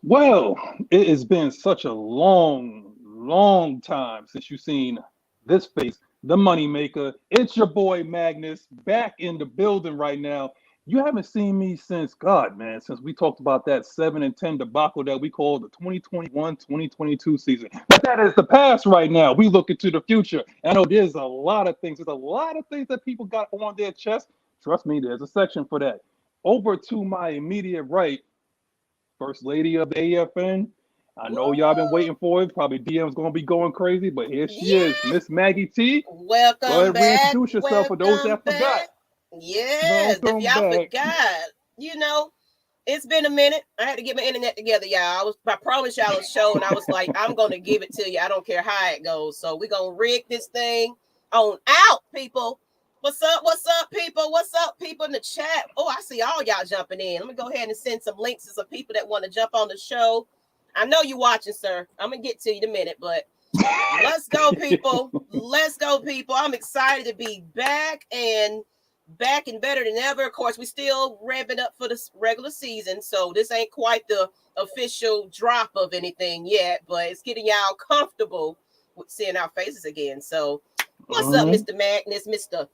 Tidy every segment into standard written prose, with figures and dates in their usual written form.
Well, it has been such a long time since you've seen this face, the moneymaker. It's your boy Magnus back in the building right now. You haven't seen me since God, man, since we talked about that 7-10 debacle that we call the 2021-2022 season. But that is the past right now. We look into the future. And I know there's a lot of things. There's a lot of things that people got on their chest. Trust me, there's a section for that. Over to my immediate right, First Lady of the AFN. I know y'all been Woo! waiting for it. Probably DM's gonna be going crazy, but here she is, Yeah. Miss Maggie T. Go Welcome ahead, back. reintroduce yourself for those Welcome that forgot. back. Yes. If Welcome y'all back. forgot, you know, it's been a minute. I had to get my internet together, y'all. I promised y'all a show, and I was like, I'm gonna give it to you. I don't care how it goes. So we're gonna rig this thing on out, people. What's up? What's up, people? What's up, people in the chat? Oh, I see all y'all jumping in. Let me go ahead and send some links to some people that want to jump on the show. I know you watching, sir. I'm gonna get to you in a minute, but let's go, people. Let's go, people. I'm excited to be back and better than ever. Of course, we still revving up for the regular season, so this ain't quite the official drop of anything yet, but it's getting y'all comfortable with seeing our faces again. So, what's up, Mr. Magnus, Mr.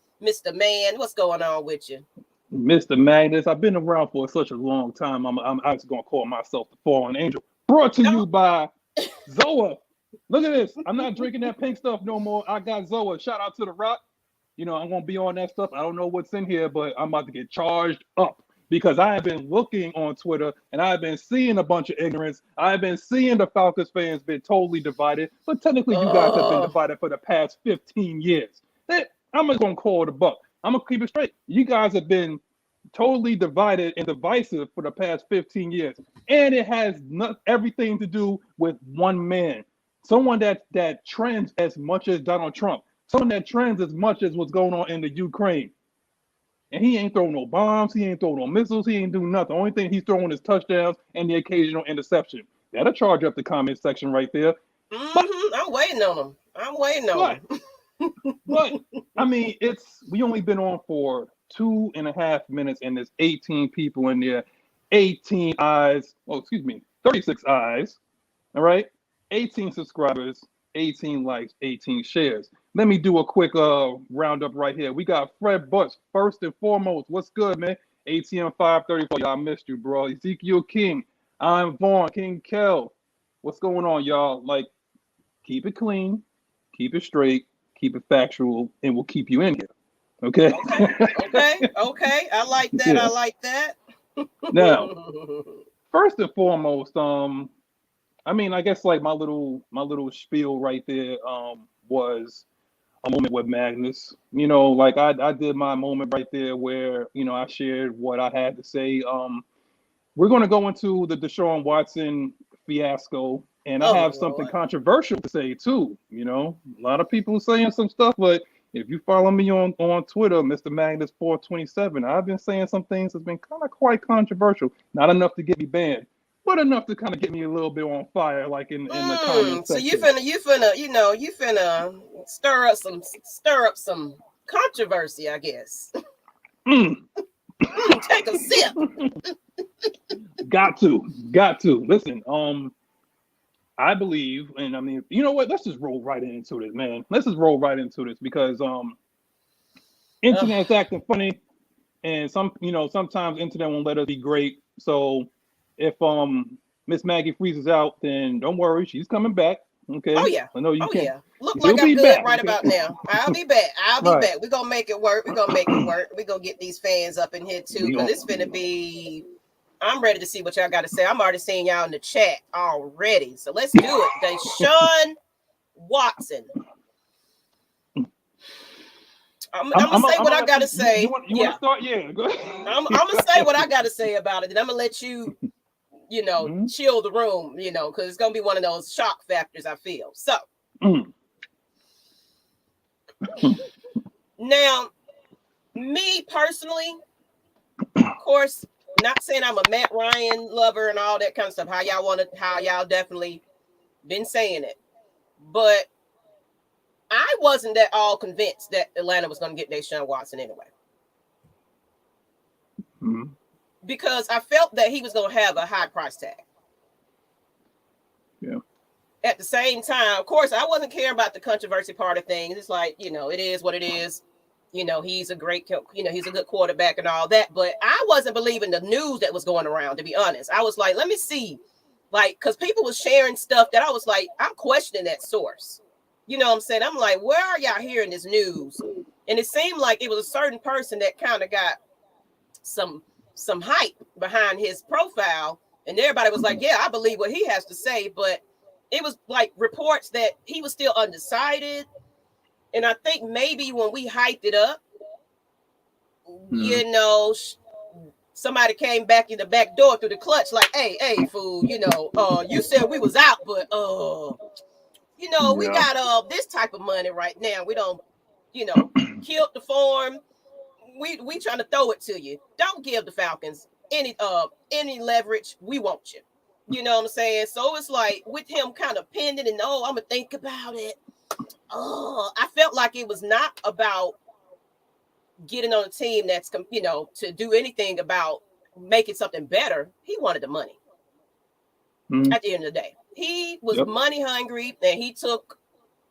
Man? What's going on with you? Mr. Magnus, I've been around for such a long time. I'm actually gonna call myself the Fallen Angel. Brought to you by Zoa. Look at this. I'm not drinking that pink stuff no more. I got Zoa. Shout out to the Rock. You know, I'm gonna be on that stuff. I don't know what's in here, but I'm about to get charged up because I have been looking on Twitter and I've been seeing a bunch of ignorance. I've been seeing the Falcons fans been totally divided, but technically you guys have been divided for the past 15 years. I'm just gonna call it a buck. I'm gonna keep it straight. You guys have been totally divided and divisive for the past 15 years, and it has everything to do with one man, someone that trends as much as Donald Trump, someone that trends as much as what's going on in the Ukraine. And he ain't throwing no bombs, he ain't throwing no missiles, he ain't doing nothing. The only thing he's throwing is touchdowns and the occasional interception. That'll charge up the comment section right there. I'm waiting on him. I'm waiting on him. But I mean, we only been on for 2.5 minutes, and there's 18 people in there, 18 eyes. Oh, excuse me, 36 eyes. All right, 18 subscribers, 18 likes, 18 shares. Let me do a quick roundup right here. We got Fred Butch first and foremost. What's good, man? ATM 534. Y'all, I missed you, bro. Ezekiel King. I'm Vaughn King Kel. What's going on, y'all? Like, keep it clean, keep it straight, keep it factual, and we'll keep you in here. Okay. Okay. I like that. Yeah. I like that. Now, first and foremost, I mean, I guess like my little spiel right there was a moment with Magnus. You know, like I did my moment right there where, you know, I shared what I had to say. We're going to go into the Deshaun Watson fiasco, and I have something controversial to say too. You know, a lot of people saying some stuff, but if you follow me on Twitter, Mr. Magnus 427, I've been saying some things that's been kind of quite controversial. Not enough to get me banned, but enough to kind of get me a little bit on fire, like in the comment section. So you finna stir up some controversy, I guess. Take a sip. Got to. Listen, I believe, and I mean, you know what? Let's just roll right into this, man. Let's just roll right into this because internet's acting funny, and sometimes internet won't let us be great. So if Miss Maggie freezes out, then don't worry, she's coming back. Okay. Oh yeah. I know you can. Yeah. Look like I'm good right about now. I'll be back. We're gonna make it work. We're gonna get these fans up in here too, because it's gonna be. I'm ready to see what y'all got to say. I'm already seeing y'all in the chat already. So let's do it. Deshaun Watson. I'm gonna say what I gotta say. You want to start? Yeah. Go ahead. I'm gonna say what I gotta say about it, and I'm gonna let you, chill the room, because it's gonna be one of those shock factors. I feel so. Now, me personally, of course, not saying I'm a Matt Ryan lover and all that kind of stuff. How y'all definitely been saying it, but I wasn't that all convinced that Atlanta was going to get Deshaun Watson anyway. because I felt that he was going to have a high price tag. Yeah. At the same time, of course, I wasn't caring about the controversy part of things. It's like, you know, it is what it is. You know, he's a great, you know, he's a good quarterback and all that. But I wasn't believing the news that was going around, to be honest. I was like, let me see. Like, because people were sharing stuff that I was like, I'm questioning that source. You know what I'm saying? I'm like, where are y'all hearing this news? And it seemed like it was a certain person that kind of got some hype behind his profile. And everybody was like, yeah, I believe what he has to say. But it was like reports that he was still undecided. And I think maybe when we hyped it up, you know, somebody came back in the back door through the clutch, like, hey, fool, you know, you said we was out, but you know, we got this type of money right now. We don't, you know, killed the form. We trying to throw it to you. Don't give the Falcons any leverage. We want you. You know what I'm saying? So it's like with him kind of pending and I'm gonna think about it. I felt like it was not about getting on a team that's, you know, to do anything about making something better. He wanted the money. At the end of the day, he was money hungry, and he took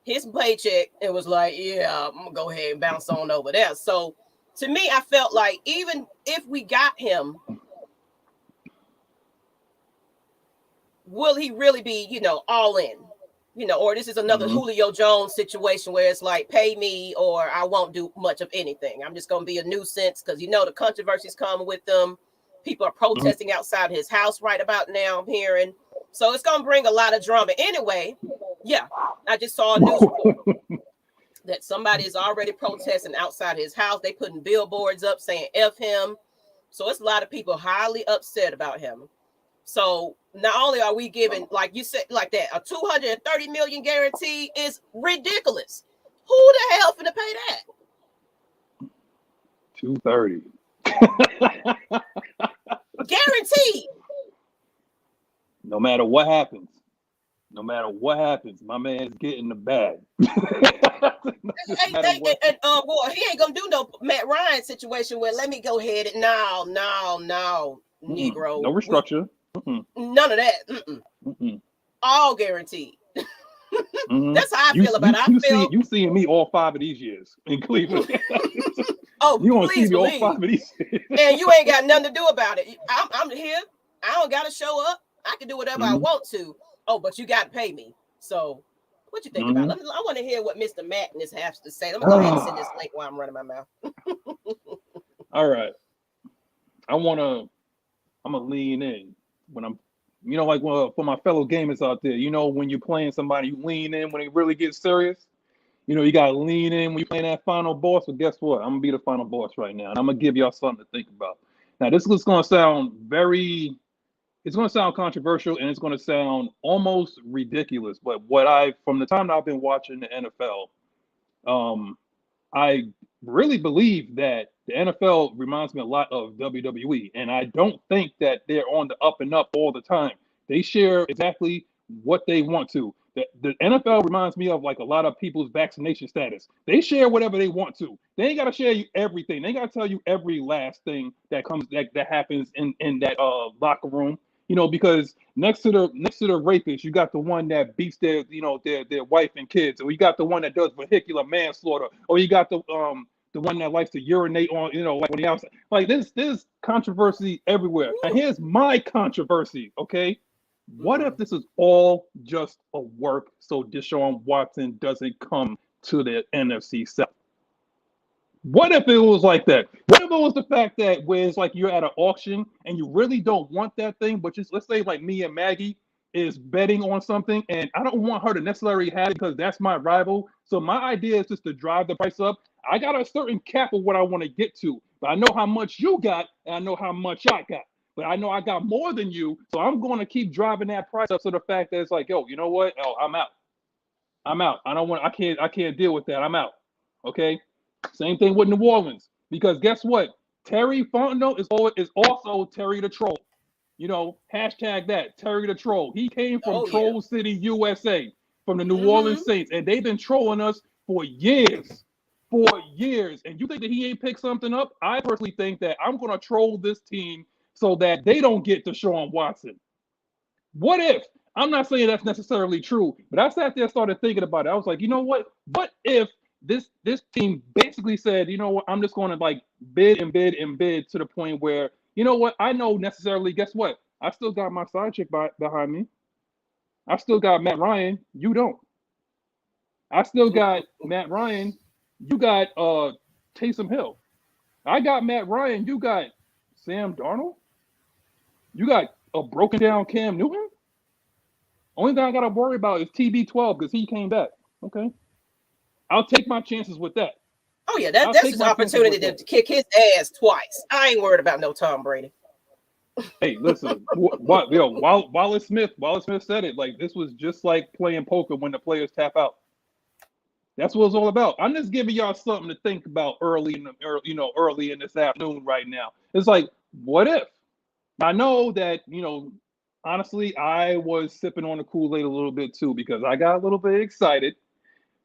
his paycheck and was like, yeah, I'm gonna go ahead and bounce on over there. So to me, I felt like even if we got him, will he really be, you know, all in? You know, or this is another Julio Jones situation where it's like, pay me or I won't do much of anything. I'm just going to be a nuisance because, you know, the controversies come with them. People are protesting outside his house right about now, I'm hearing. So it's going to bring a lot of drama. Anyway, yeah, I just saw a news report that somebody is already protesting outside his house. They putting billboards up saying F him. So it's a lot of people highly upset about him. So not only are we giving, like you said, like that, a $230 million guarantee is ridiculous. Who the hell finna pay that? 230. Guaranteed. No matter what happens, my man's getting the bag. Boy, he ain't gonna do no Matt Ryan situation where let me go ahead and no, Negro. No restructure. None of that. All guaranteed. That's how I feel about it. You seeing me all 5 of these years in Cleveland. You want to see me all 5 of these years. And you ain't got nothing to do about it. I'm here. I don't got to show up. I can do whatever I want to. Oh, but you got to pay me. So what you think about it? I want to hear what Mr. Madness has to say. Let me go ahead and send this link while I'm running my mouth. All right. I'm going to lean in when I'm, you know, like for my fellow gamers out there, you know, when you're playing somebody, you lean in when it really gets serious. You know, you got to lean in when you're playing that final boss. But guess what? I'm going to be the final boss right now. And I'm going to give y'all something to think about. Now, this is going to sound it's going to sound controversial and it's going to sound almost ridiculous. But from the time that I've been watching the NFL, I really believe that the NFL reminds me a lot of WWE. And I don't think that they're on the up and up all the time. They share exactly what they want to. The NFL reminds me of like a lot of people's vaccination status. They share whatever they want to. They ain't got to share you everything. They ain't got to tell you every last thing that happens in that locker room. You know, because next to the rapist, you got the one that beats their wife and kids, or you got the one that does vehicular manslaughter, or you got the one that likes to urinate on, you know, like on the outside. Like there's controversy everywhere. And here's my controversy, okay? What if this is all just a work so Deshaun Watson doesn't come to the NFC South? What if it was like that? What if it was the fact that where it's like you're at an auction and you really don't want that thing, but just let's say like me and Maggie is betting on something and I don't want her to necessarily have it because that's my rival. So my idea is just to drive the price up. I got a certain cap of what I want to get to, but I know how much you got and I know how much I got. But I know I got more than you, so I'm going to keep driving that price up to the fact that it's like, yo, you know what? Oh, I'm out. I can't deal with that. I'm out. Okay. Same thing with New Orleans, because guess what? Terry Fontenot is also Terry the Troll. You know, hashtag that, Terry the Troll. He came from Troll City, USA, from the New Orleans Saints, and they've been trolling us for years. And you think that he ain't picked something up? I personally think that I'm going to troll this team so that they don't get Deshaun Watson. What if? I'm not saying that's necessarily true, but I sat there and started thinking about it. I was like, you know what? What if this team basically said, you know what? I'm just going to like bid and bid and bid to the point where, you know what? I know necessarily, guess what? I still got my side chick behind me. I still got Matt Ryan. You don't. I still got Matt Ryan. You got Taysom Hill. I got Matt Ryan. You got Sam Darnold. You got a broken down Cam Newton. Only thing I got to worry about is TB12 because he came back. Okay. I'll take my chances with that. Oh, yeah. That's his opportunity to kick his ass twice. I ain't worried about no Tom Brady. Hey, listen, Wallace Smith said it. Like, this was just like playing poker when the players tap out. That's what it's all about. I'm just giving y'all something to think about early in this afternoon right now. It's like, what if? I know that, honestly, I was sipping on the Kool-Aid a little bit too because I got a little bit excited.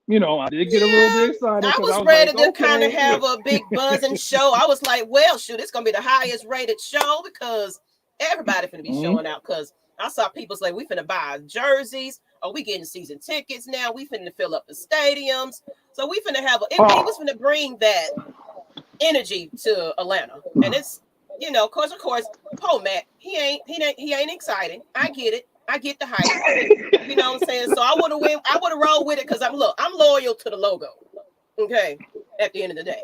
I did get a little bit excited. I was ready to kind of have a big buzzing show. I was like, well, shoot, it's going to be the highest rated show because everybody finna be showing out because I saw people say we finna buy jerseys. Oh, we getting season tickets now. We finna fill up the stadiums. So we finna have he was finna bring that energy to Atlanta. And it's, of course, Poe Matt, he ain't exciting. I get it. I get the hype. You know what I'm saying? So I would have rolled with it because I'm loyal to the logo. Okay. At the end of the day.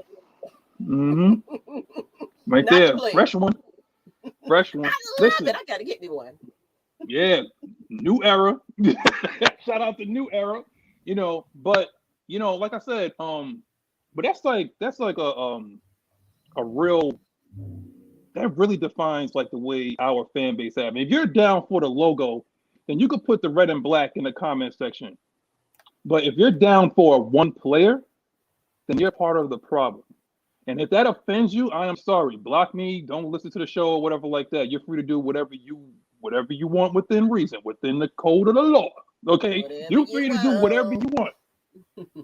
Mm-hmm. Right there. Fresh one. I love it. I gotta get me one. Yeah. New era. Shout out to New Era. But like I said, but that's like a real that really defines like the way our fan base have. If you're down for the logo, then you could put the red and black in the comment section. But if you're down for one player, then you're part of the problem. And if that offends you, I am sorry. Block me. Don't listen to the show or whatever like that. You're free to do whatever you want within reason, within the code of the law. Okay, you're free to do whatever you want.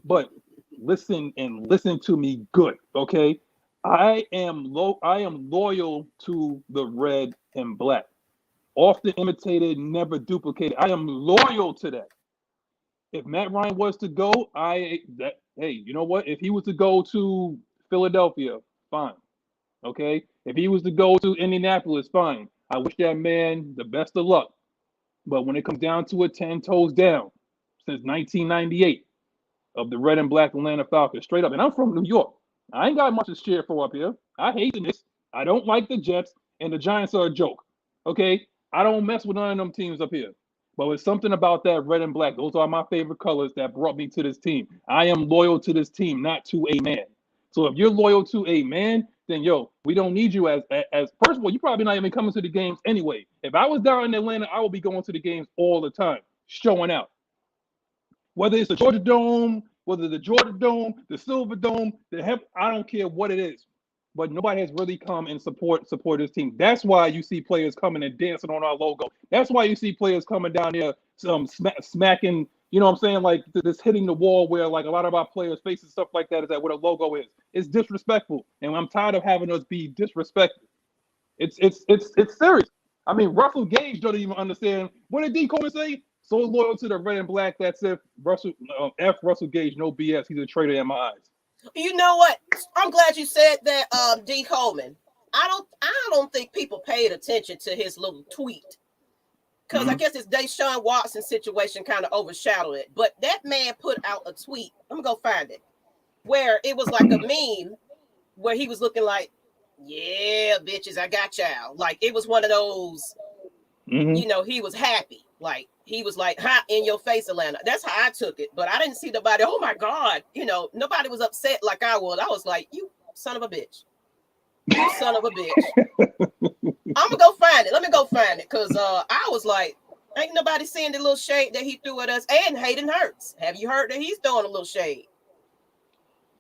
But listen to me good. Okay, I am loyal to the red and black. Often imitated, never duplicated. I am loyal to that. If Matt Ryan was to go, hey, you know what? If he was to go to Philadelphia, fine. Okay? If he was to go to Indianapolis, fine. I wish that man the best of luck. But when it comes down to it, 10 toes down, since 1998 of the red and black Atlanta Falcons, straight up. And I'm from New York. I ain't got much to cheer for up here. I hate the Knicks. I don't like the Jets, and the Giants are a joke. Okay? I don't mess with none of them teams up here. But it's something about that red and black. Those are my favorite colors that brought me to this team. I am loyal to this team, not to a man. So if you're loyal to a man, then we don't need you as first of all, you're probably not even coming to the games anyway. If I was down in Atlanta, I would be going to the games all the time, showing out. Whether it's the Georgia Dome, the Silver Dome, I don't care what it is. But nobody has really come and support this team. That's why you see players coming and dancing on our logo. That's why you see players coming down there, smacking, you know what I'm saying, like this hitting the wall where like a lot of our players' faces, stuff like that, is that what a logo is. It's disrespectful, and I'm tired of having us be disrespected. It's serious. I mean, Russell Gage don't even understand. What did D. Coleman say? So loyal to the red and black. That's if Russell Gage, no BS. He's a traitor in my eyes. You know what? I'm glad you said that, D. Coleman. I don't think people paid attention to his little tweet. Because I guess this Deshaun Watson situation kind of overshadowed it. But that man put out a tweet. I'm going to go find it. Where it was like a meme where he was looking like, yeah, bitches, I got y'all. Like, it was one of those, he was happy. Like, he was like, hot in your face, Atlanta. That's how I took it. But I didn't see nobody, oh my God. Nobody was upset like I was. I was like, you son of a bitch. You son of a bitch. I'm going to go find it. Let me go find it. Because I was like, ain't nobody seeing the little shade that he threw at us. And Hayden Hurts. Have you heard that he's throwing a little shade?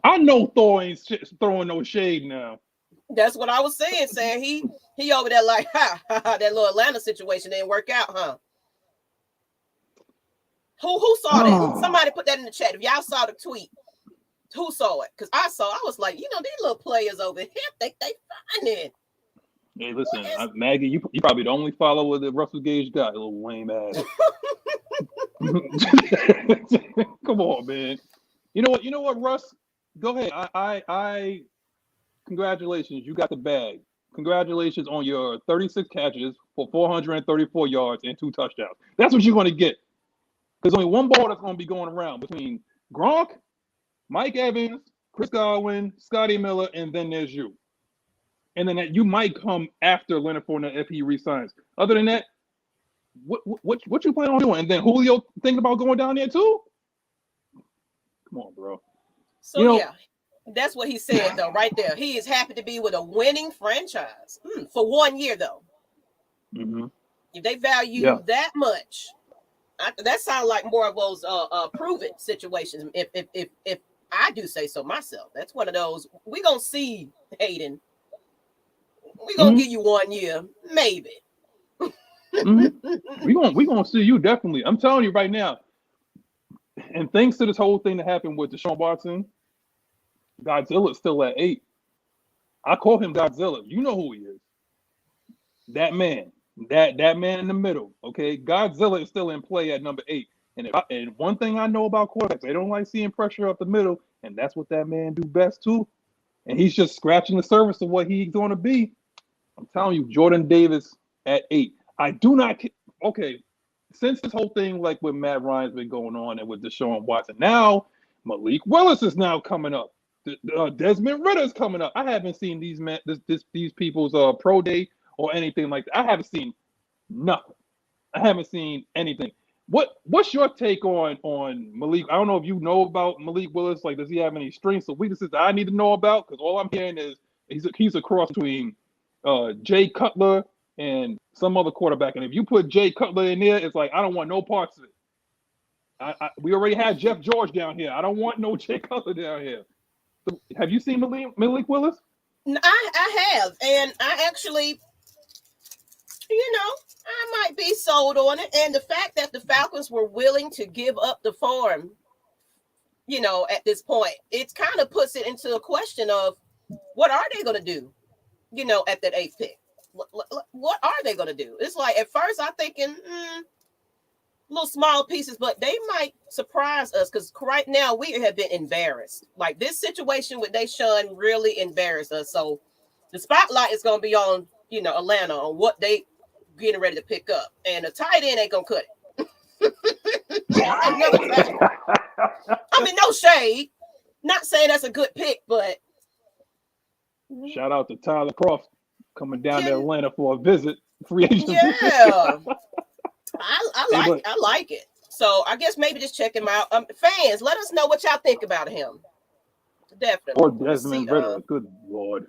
I know Thor ain't throwing no shade now. That's what I was saying he over there like, that little Atlanta situation didn't work out, huh? Who saw that? Somebody put that in the chat. If y'all saw the tweet, who saw it? Because I was like, these little players over here, they finding. Hey, listen, Maggie, you probably the only follower that Russell Gage got, little lame ass. Come on, man. You know what, Russ? Go ahead. I congratulations, you got the bag. Congratulations on your 36 catches for 434 yards and 2 touchdowns. That's what you're going to get. There's only one ball that's going to be going around between Gronk, Mike Evans, Chris Godwin, Scotty Miller, and then there's you. And then that you might come after Leonard Fournette if he resigns. Other than that, what you plan on doing? And then Julio thinking about going down there too? Come on, bro. So yeah, that's what he said though, right there. He is happy to be with a winning franchise for 1 year though. Mm-hmm. If they value that much, that sounds like more of those prove it situations. If I do say so myself, that's one of those. We gonna see, Hayden. We gonna give you 1 year, maybe. We gonna see you definitely. I'm telling you right now. And thanks to this whole thing that happened with Deshaun Watson, Godzilla is still at 8. I call him Godzilla. You know who he is. That man. That man in the middle. Okay, Godzilla is still in play at number 8. And one thing I know about quarterbacks, they don't like seeing pressure up the middle, and that's what that man do best too. And he's just scratching the surface of what he's going to be. I'm telling you, Jordan Davis at 8. I do not. Okay, since this whole thing like with Matt Ryan's been going on and with Deshaun Watson, now Malik Willis is now coming up. Desmond Ritter's coming up. I haven't seen these people's pro day or anything like that. I haven't seen nothing. I haven't seen anything. What's your take on Malik? I don't know if you know about Malik Willis. Like, does he have any strengths or weaknesses that I need to know about? Because all I'm hearing is he's a cross between Jay Cutler and some other quarterback. And if you put Jay Cutler in there, it's like I don't want no parts of it. We already had Jeff George down here. I don't want no Jay Cutler down here. So, have you seen Malik Willis? I have, and I actually, I might be sold on it. And the fact that the Falcons were willing to give up the farm, at this point, it kind of puts it into a question of what are they going to do, at that 8th pick? What are they going to do? It's like at first I'm thinking little small pieces, but they might surprise us because right now we have been embarrassed. Like this situation with Deshaun really embarrassed us. So the spotlight is going to be on, Atlanta on what they getting ready to pick up, and a tight end ain't gonna cut it. I mean, no shade. Not saying that's a good pick, but shout out to Tyler Croft coming down to Atlanta for a visit. Free agent. Yeah, I like it. So I guess maybe just check him out. Fans, let us know what y'all think about him. Definitely. Or Desmond Ridder. Good Lord.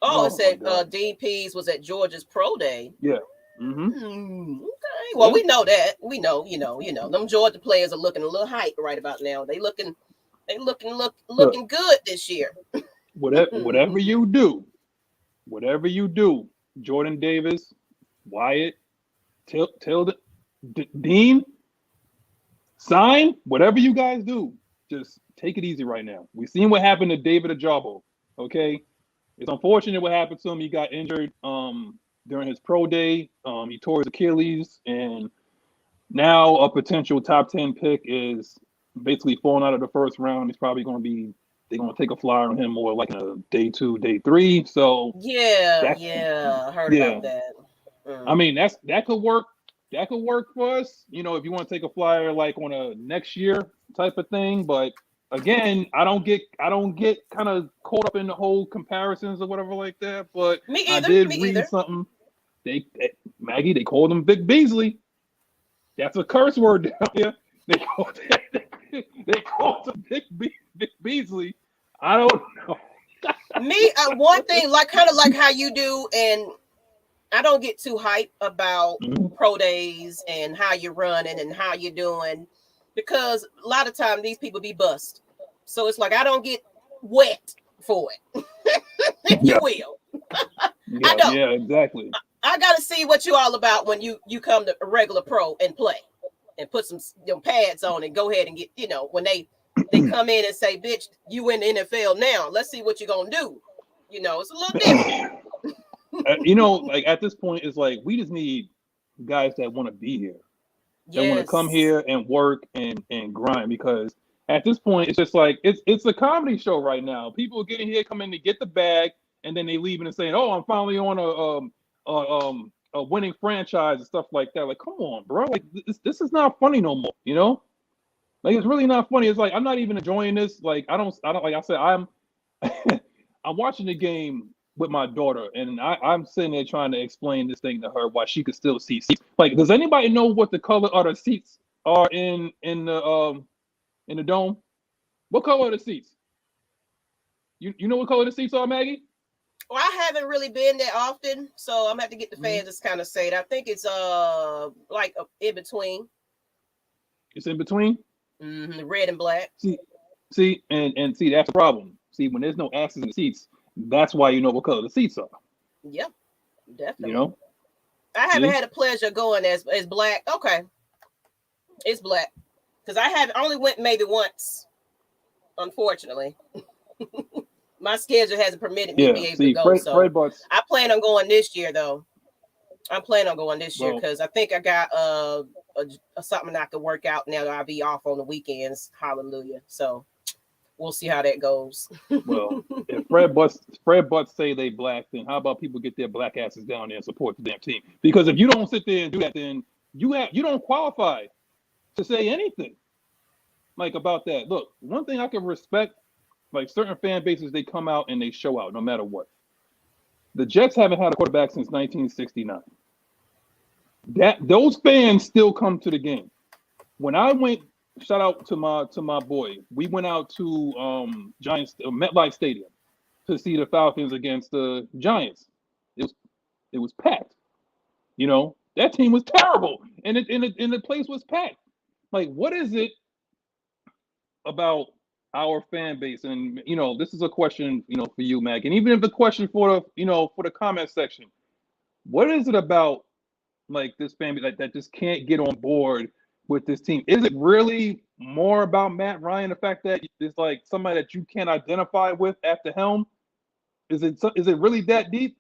It said Dean Pease was at Georgia's pro day. Yeah. Okay. Well, we know that. We know, them Georgia players are looking a little hype right about now. They looking good this year. Whatever you do, Jordan Davis, Wyatt, Tilden, Dean, sign, whatever you guys do, just take it easy right now. We've seen what happened to David Ajabo, okay? It's unfortunate what happened to him. He got injured during his pro day. He tore his Achilles, and now a potential top 10 pick is basically falling out of the first round. He's probably going to be – they're going to take a flyer on him more like in a day 2, day 3. So I heard about that. I mean, that could work. That could work for us, if you want to take a flyer like on a next year type of thing. But again, I don't get kind of caught up in the whole comparisons or whatever like that. But I did read something. Maggie, they called him Big Beasley. That's a curse word down here. They called him Big Beasley. I don't know. One thing, kind of like how you do, and I don't get too hyped about pro days and how you're running and how you're doing, because a lot of times these people be bust. So it's like I don't get wet for it. If you will. I don't. Yeah, exactly. I got to see what you all about when you come to a regular pro and play and put some pads on and go ahead and get, when they come in and say, bitch, you in the NFL now. Let's see what you're going to do. You know, it's a little different. You know, like at this point, it's like we just need guys that want to be here, that want to come here and work and grind. Because at this point, it's just like it's a comedy show right now. People are getting here, coming to get the bag, and then they leaving and saying, "Oh, I'm finally on a winning franchise and stuff like that." Like, come on, bro! Like this is not funny no more. You know, like it's really not funny. It's like I'm not even enjoying this. Like I don't like I said I'm I'm watching the game with my daughter, and I'm sitting there trying to explain this thing to her why she could still see seats. Like, does anybody know what the color of the seats are in the dome? What color are the seats? You know what color the seats are, Maggie? Well, I haven't really been there often, so I'm gonna have to get the fans to kind of say it. I think it's like in between. It's in between. Red and black. See, and see that's the problem. See, when there's no X's in the seats, that's why you know what color the seats are. Yep, definitely. You know, I haven't had a pleasure going as black. Okay, it's black because I only went maybe once. Unfortunately, my schedule hasn't permitted me to be able to go. I plan on going this year, though. I'm planning on going this year because I think I got something I could work out now that I'll be off on the weekends. Hallelujah! So. We'll see how that goes. Well, if Fred Butts say they black, then how about people get their black asses down there and support the damn team? Because if you don't sit there and do that, then you don't qualify to say anything like about that. Look, one thing I can respect, like certain fan bases, they come out and they show out no matter what. The Jets haven't had a quarterback since 1969. Those fans still come to the game. When I went. Shout out to my boy. We went out to Giants MetLife Stadium to see the Falcons against the Giants. It was packed. You know, that team was terrible, and the place was packed. Like, what is it about our fan base? And you know, this is a question, you know, for you, Mac, and even if the question for the comment section, what is it about like this fan base that just can't get on board with this team? Is it really more about Matt Ryan, the fact that it's like somebody that you can't identify with at the helm? Is it really that deep?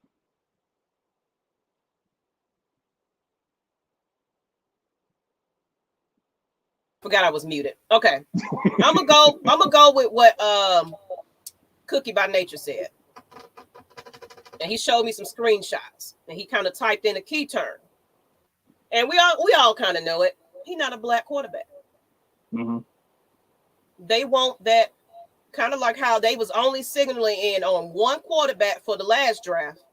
Forgot I was muted. Okay. I'm gonna go with what Cookie by Nature said. And he showed me some screenshots and he kind of typed in a key term. And we all kind of know it. He's not a black quarterback. Mm-hmm. They want that, kind of like how they was only signaling in on one quarterback for the last draft.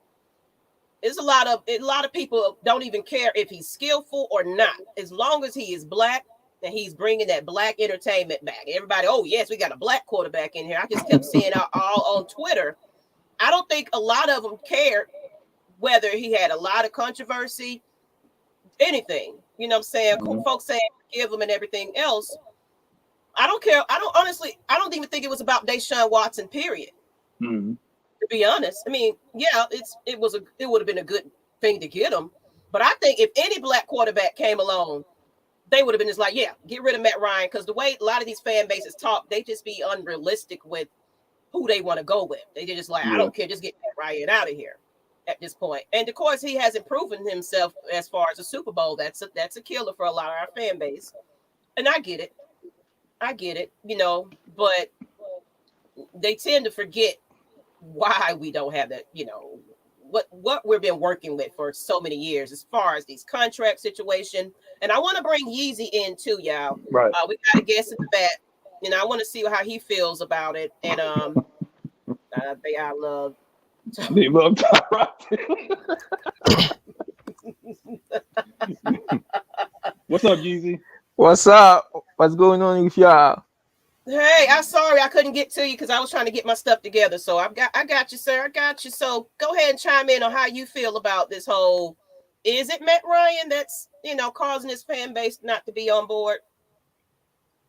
It's a lot of people don't even care if he's skillful or not, as long as he is black and he's bringing that black entertainment back. Everybody, oh yes, we got a black quarterback in here. I just kept seeing all on Twitter. I don't think a lot of them cared whether he had a lot of controversy, anything. You know what I'm saying? Mm-hmm. Folks saying forgive him and everything else. I don't care. I don't even think it was about Deshaun Watson, period. Mm-hmm. To be honest. I mean, yeah, it would have been a good thing to get him. But I think if any black quarterback came along, they would have been just like, yeah, get rid of Matt Ryan. Because the way a lot of these fan bases talk, they just be unrealistic with who they want to go with. They just like, I don't care, just get Matt Ryan out of here at this point. And of course, he hasn't proven himself as far as a Super Bowl. That's a killer for a lot of our fan base. And I get it, you know, but they tend to forget why we don't have that, you know, what we've been working with for so many years as far as these contract situation. And I want to bring Yeezy in too, y'all. Right. We got a guest in the back, and I want to see how he feels about it. And they love Tyrod. What's up, Yeezy? What's up? What's going on with y'all? Hey, I'm sorry I couldn't get to you because I was trying to get my stuff together. So I got you, sir. I got you. So go ahead and chime in on how you feel about this whole. Is it Matt Ryan that's, you know, causing his fan base not to be on board?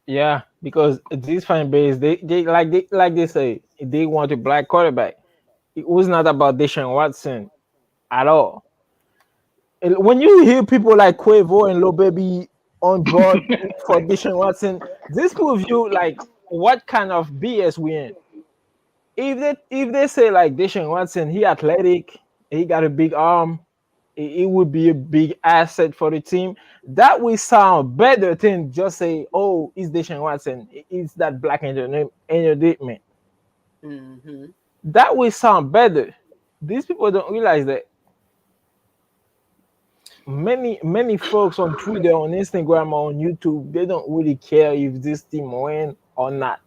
Yeah, because this fan base, they say they want a black quarterback. It was not about Deshaun Watson at all. When you hear people like Quavo and Lil Baby on board for Deshaun Watson, this proves you like what kind of BS we in. if they say like Deshaun Watson, he athletic, he got a big arm, it would be a big asset for the team. That will sound better than just say, "Oh, it's Deshaun Watson. It's that black entertainment." Mm-hmm. That will sound better. These people don't realize that many folks on Twitter, on Instagram, or on YouTube, they don't really care if this team win or not.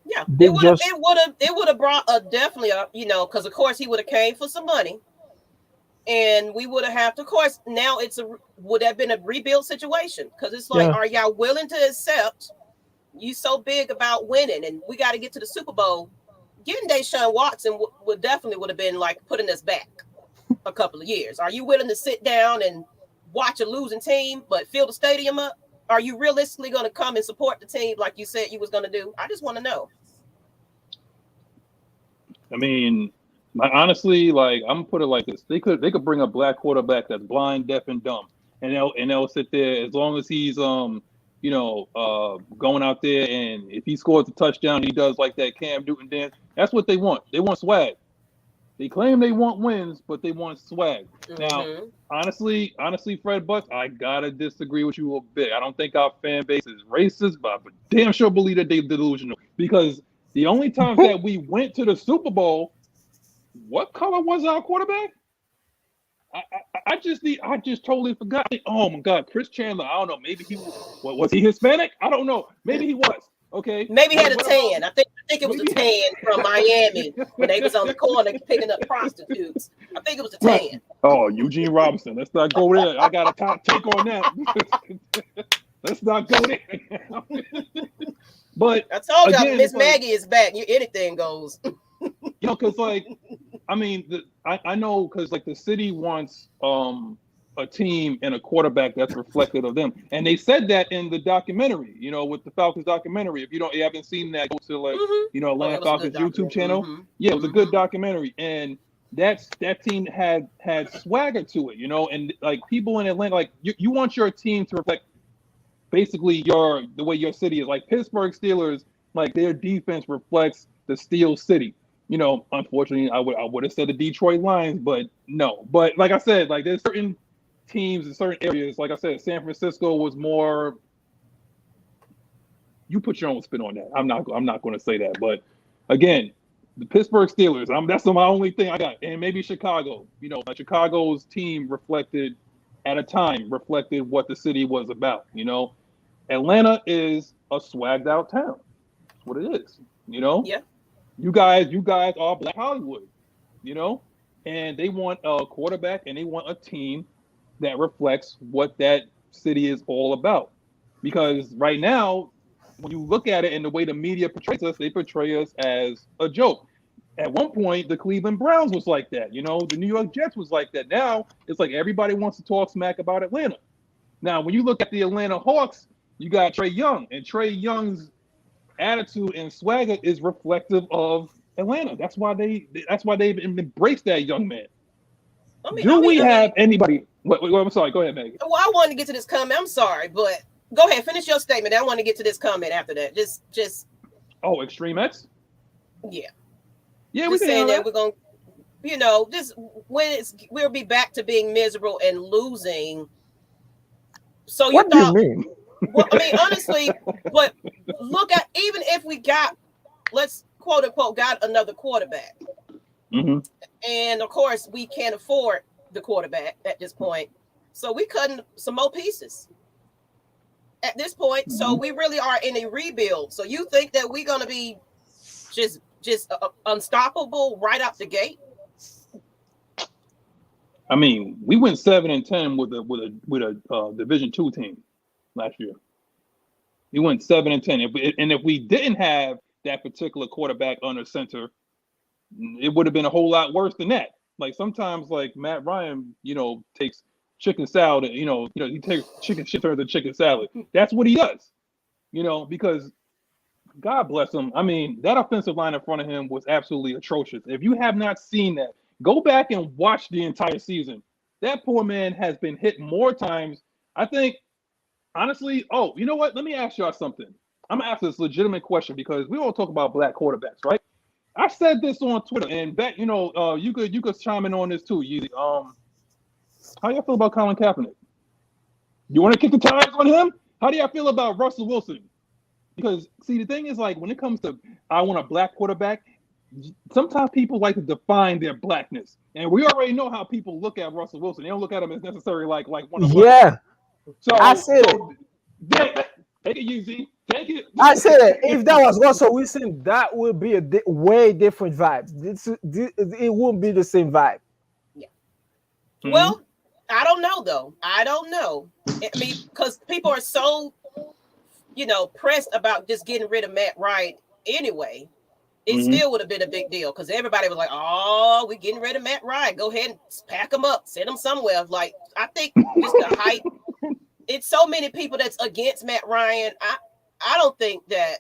Yeah, They just it would have brought a definitely a, because of course he would have came for some money, and we would have to, of course, now would have been a rebuild situation, because it's like, yeah. are y'all willing to accept you so big about winning and we got to get to the Super Bowl? Getting Deshaun Watson would have been like putting us back a couple of years. Are you willing to sit down and watch a losing team but fill the stadium up? Are you realistically going to come and support the team like you said you was going to do? I just want to know. I mean, honestly, like, I'm gonna put it like this: they could bring a black quarterback that's blind, deaf, and dumb, and they'll sit there as long as he's going out there, and if he scores a touchdown, he does like that Cam Newton dance. That's what they want. They want swag. They claim they want wins, but they want swag. Now, honestly, Fred Bucks, I gotta disagree with you a bit. I don't think our fan base is racist, but I damn sure believe that they're delusional, because the only time that we went to the Super Bowl, what color was our quarterback? I just totally forgot. Oh my God, Chris Chandler. I don't know. Maybe was he Hispanic? I don't know. Maybe he was. Okay. Maybe he had a tan. I think it was a tan from Miami when they was on the corner picking up prostitutes. I think it was a tan. Right. Oh, Eugene Robinson. Let's not go there. I got a take on that. Let's not go there. But I told y'all, Miss Maggie is back. Anything goes. Because like, I mean, I know, because like the city wants a team and a quarterback that's reflective of them, and they said that in the documentary. With the Falcons documentary. If you haven't seen that, go to like Atlanta Falcons YouTube channel. Yeah, it was a good documentary, and that team had swagger to it. And like people in Atlanta, like you want your team to reflect basically the way your city is. Like Pittsburgh Steelers, like their defense reflects the Steel City. Unfortunately, I would have said the Detroit Lions, but no. But like I said, like there's certain teams in certain areas. Like I said, San Francisco was more. You put your own spin on that. I'm not going to say that, but again, the Pittsburgh Steelers. That's my only thing I got, and maybe Chicago. Like Chicago's team reflected what the city was about. Atlanta is a swagged out town. That's what it is. Yeah. You guys are Black Hollywood, and they want a quarterback and they want a team that reflects what that city is all about. Because right now, when you look at it and the way the media portrays us, they portray us as a joke. At one point, the Cleveland Browns was like that. The New York Jets was like that. Now, it's like everybody wants to talk smack about Atlanta. Now, when you look at the Atlanta Hawks, you got Trae Young, and Trae Young's attitude and swagger is reflective of Atlanta. That's why they've embraced that young man. Do we have anybody? Wait, I'm sorry. Go ahead, Maggie. Well, I wanted to get to this comment. I'm sorry, but go ahead, finish your statement. I want to get to this comment after that. Just. Oh, Extreme X. Yeah. Yeah, we're saying that we're gonna, just we'll be back to being miserable and losing. So what do you mean? Well, I mean, honestly, but look at, even if we got, let's quote unquote, got another quarterback. Mm-hmm. And of course, we can't afford the quarterback at this point. So we cutting some more pieces at this point. Mm-hmm. So we really are in a rebuild. So you think that we're going to be just unstoppable right out the gate? I mean, we went 7-10 with a Division II team last year. We went 7-10. If we didn't have that particular quarterback under center, it would have been a whole lot worse than that. Like sometimes, like Matt Ryan, takes chicken salad, he takes chicken shit turns to chicken salad. That's what he does, because God bless him. I mean, that offensive line in front of him was absolutely atrocious. If you have not seen that, go back and watch the entire season. That poor man has been hit more times. I think, honestly, you know what? Let me ask y'all something. I'm going to ask this legitimate question, because we all talk about black quarterbacks, right? I said this on Twitter, and bet you could chime in on this too, Yeezy. How y'all feel about Colin Kaepernick? You want to kick the tires on him? How do y'all feel about Russell Wilson? Because see, the thing is, like, when it comes to I want a black quarterback, sometimes people like to define their blackness, and we already know how people look at Russell Wilson. They don't look at him as necessarily like one of us. Yeah, So I said it. Take it easy. Take it. I said it. If that was Russell Wilson, that would be a way different vibe. It wouldn't be the same vibe. Yeah. Mm-hmm. Well, I don't know though. I don't know. I mean, because people are so, pressed about just getting rid of Matt Ryan anyway. It still would have been a big deal because everybody was like, "Oh, we're getting rid of Matt Ryan. Go ahead and pack him up, send him somewhere." Like, I think just the hype. It's so many people that's against Matt Ryan. I don't think that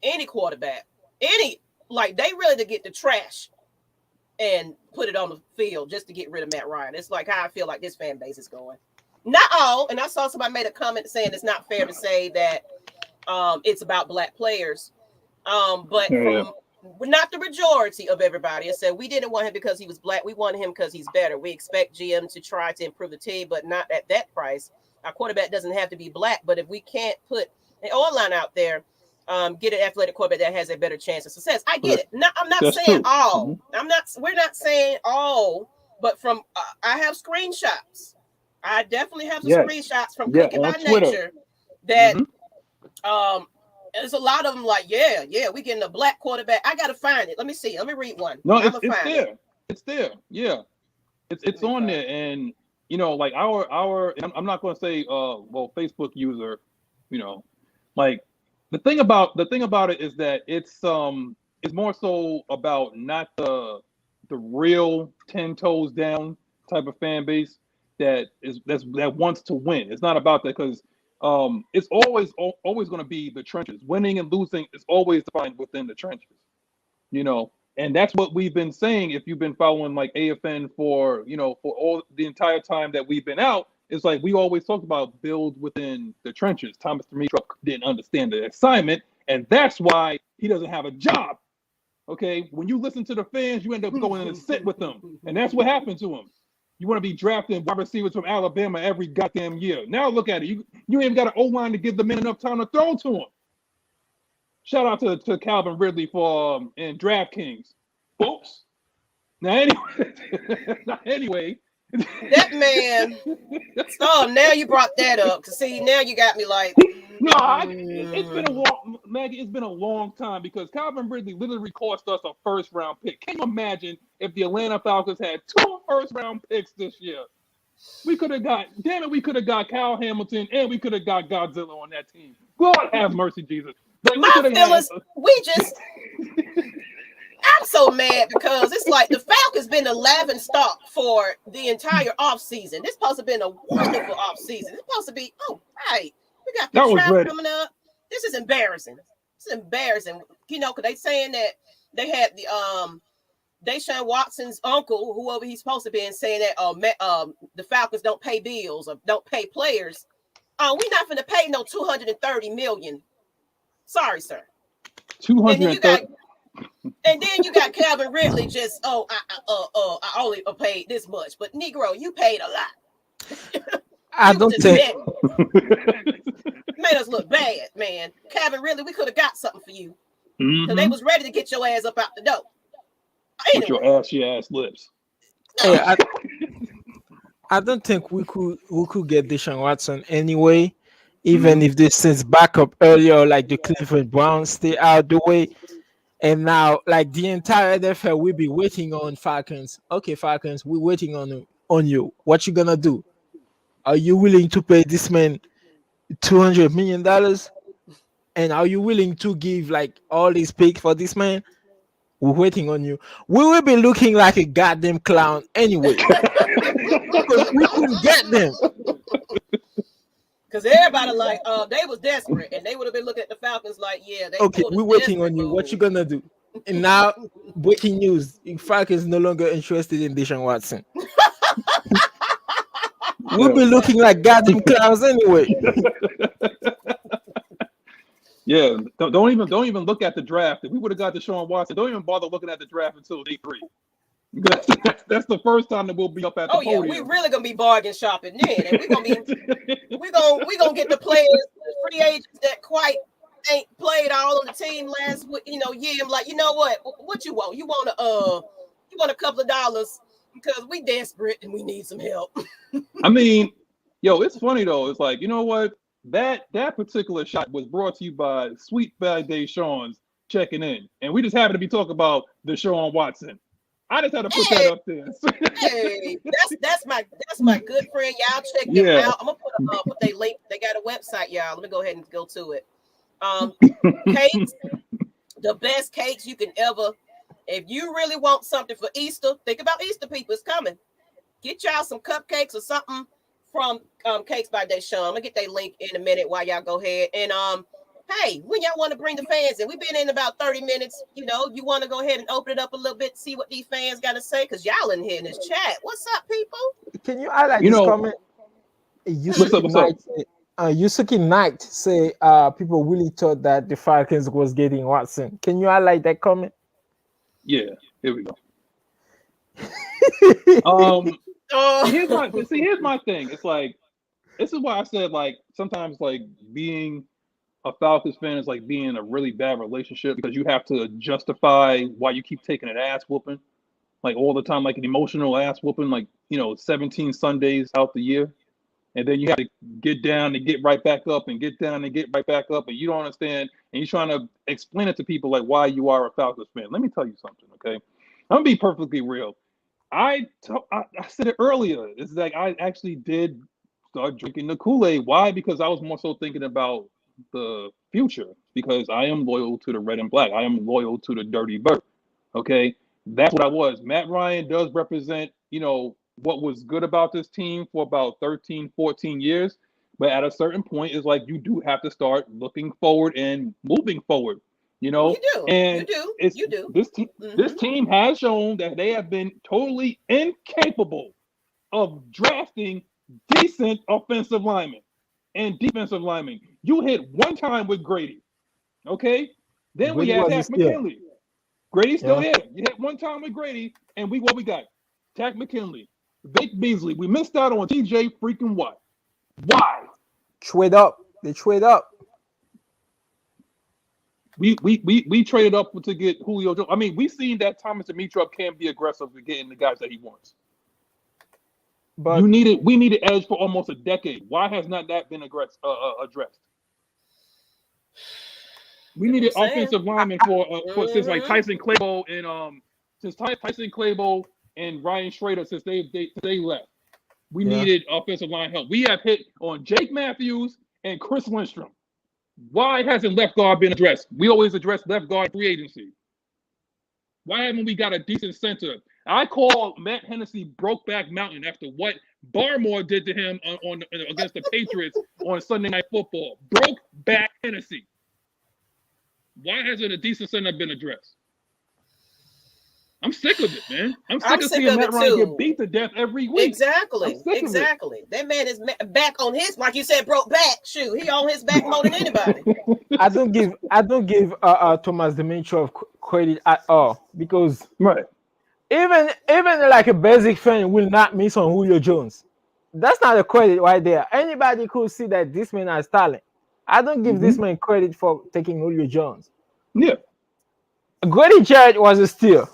any quarterback, they really to get the trash and put it on the field just to get rid of Matt Ryan. It's like how I feel like this fan base is going. Not all, and I saw somebody made a comment saying it's not fair to say that it's about black players. But from not the majority of everybody, it said we didn't want him because he was black. We wanted him because he's better. We expect GM to try to improve the team, but not at that price. Our quarterback doesn't have to be black, but if we can't put an O-line out there, get an athletic quarterback that has a better chance of success. I get it. I'm not saying all. We're not saying all, but from I have screenshots. I definitely have some screenshots from Cooking by Twitter. Nature that there's a lot of them like, we getting a black quarterback. I gotta find it. Let me see. Let me read one. No, it's there. It's there. Yeah. It's on there. And like our I'm not gonna say Facebook user, like the thing about it is that it's more so about not the real 10 toes down type of fan base that wants to win. It's not about that because it's always going to be the trenches. Winning and losing is always defined within the trenches, and that's what we've been saying. If you've been following like AFN for all the entire time that we've been out, it's like we always talk about build within the trenches. Thomas Dimitrov didn't understand the assignment, and that's why he doesn't have a job. Okay, when you listen to the fans, you end up going in and sit with them, and that's what happened to him. You want to be drafting wide receivers from Alabama every goddamn year. Now look at it. You ain't even got an O-line to give the men enough time to throw to him. Shout out to Calvin Ridley for in DraftKings, folks. Now anyway. That man. Oh, now you brought that up. See, now you got me like. No, it's been a long, Maggie. It's been a long time because Calvin Ridley literally cost us a first-round pick. Can you imagine if the Atlanta Falcons had 2 first-round picks this year? We could have got Kyle Hamilton and we could have got Godzilla on that team. Lord have mercy, Jesus. Like, I'm so mad because it's like the Falcons been a laughing stock for the entire offseason. This supposed to have been a wonderful offseason. It's supposed to be, right. We got the draft coming up. This is embarrassing. It's embarrassing. Because they saying that they had the Deshaun Watson's uncle, whoever he's supposed to be, and saying that the Falcons don't pay bills or don't pay players. We're not going to pay no $230 million. Sorry, sir. 230. And then you got Calvin Ridley just, I only paid this much. But Negro, you paid a lot. I don't think made us look bad, man. Calvin Ridley, we could have got something for you. So they was ready to get your ass up out the door. Anyway. With your ass lips. Hey, I don't think we could get Deshaun Watson anyway, even if this since backup earlier, like the Cleveland Browns stay out the way. And now, like the entire NFL, we'll be waiting on Falcons. Okay, Falcons, we're waiting on you. What you gonna do? Are you willing to pay this man $200 million? And are you willing to give like all these picks for this man? We're waiting on you. We will be looking like a goddamn clown anyway. Because we couldn't get them. Because everybody like, they was desperate, and they would have been looking at the Falcons like, we're waiting on you. What you gonna do? And now, breaking news: Falcons no longer interested in Deshaun Watson. We'll be looking like goddamn clowns anyway. Yeah, don't even look at the draft. If we would have got Deshaun Watson, don't even bother looking at the draft until day 3. That's the first time that we'll be up at the podium. We really gonna be bargain shopping then, and we gonna get the players, free agents that quite ain't played all on the team last week. You know, I'm like, you know what you want? You want a couple of dollars because we desperate and we need some help. I mean, yo, it's funny though. It's like, you know what? That particular shot was brought to you by Sweet Valley Deshaun's checking in, and we just happen to be talking about Deshaun Watson. I just had to put that up there. Hey, that's my good friend. Y'all check them out. I'm gonna put they link. They got a website, y'all. Let me go ahead and go to it. Cakes, the best cakes you can ever. If you really want something for Easter, think about Easter, people. It's coming. Get y'all some cupcakes or something from Cakes by Deshaun. I'm gonna get their link in a minute while y'all go ahead. And hey, when y'all want to bring the fans in, we've been in about 30 minutes. You know, you want to go ahead and open it up a little bit, see what these fans got to say, because y'all in here in this chat. What's up, people? Can you highlight this comment? Yusuki Knight say people really thought that the Falcons was getting Watson. Can you highlight that comment? Yeah, here we go. Here's my thing. It's like, this is why I said, like, sometimes like being a Falcons fan is like being in a really bad relationship, because you have to justify why you keep taking an ass whooping, like all the time, like an emotional ass whooping, like, 17 Sundays out the year. And then you have to get down and get right back up and get down and get right back up. And you don't understand. And you're trying to explain it to people like why you are a Falcons fan. Let me tell you something, okay? I'm going to be perfectly real. I said it earlier. It's like I actually did start drinking the Kool-Aid. Why? Because I was more so thinking about the future, because I am loyal to the red and black. I am loyal to the dirty bird, okay? That's what I was. Matt Ryan does represent, what was good about this team for about 13, 14 years. But at a certain point, it's like you do have to start looking forward and moving forward, You do. And you do. This team has shown that they have been totally incapable of drafting decent offensive linemen and defensive linemen. You hit one time with Grady, okay? Then we had Takk McKinley. Grady's still here. You hit one time with Grady, and we got? Takk McKinley. Vic Beasley. We missed out on TJ freaking Watt. Why? Trade up. They trade up. We traded up to get Julio Jones. I mean, we've seen that Thomas Dimitrov can be aggressive with getting the guys that he wants. But we needed edge for almost a decade. Why has not that been addressed? We needed offensive linemen for since like Tyson Clabo and Ryan Schrader since they left. We needed offensive line help. We have hit on Jake Matthews and Chris Lindstrom. Why hasn't left guard been addressed? We always address left guard free agency. Why haven't we got a decent center? I call Matt Hennessy Brokeback Mountain after what Barmore did to him on against the Patriots on Sunday Night Football. Brokeback Hennessy. Why hasn't a decent center been addressed? I'm sick of it, man. I'm sick of seeing Matt Ryan get beat to death every week. Exactly. That man is back on his, like you said, broke back. Shoot, he on his back more than anybody. I don't give Thomas Dimitrov credit at all, because even like a basic fan will not miss on Julio Jones. That's not a credit right there. Anybody could see that this man has talent. I don't give this man credit for taking Julio Jones. Yeah. Grady Jarrett was a steal.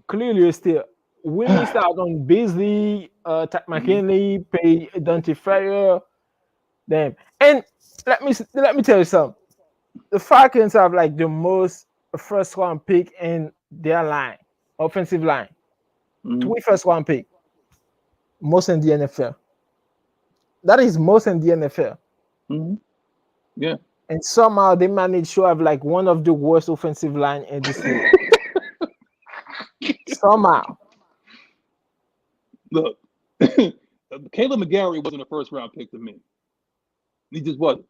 Clearly a steal. We missed out on Beasley, Takk McKinley, pay Dante Ferrier. Damn. And let me tell you something. The Falcons have like the most first round pick in their line, offensive line. 3 first round pick. Most in the NFL. That is most in the NFL. Yeah. And somehow they managed to have like one of the worst offensive line in this league. Somehow. Look, Caleb McGarry wasn't a first round pick to me. He just wasn't.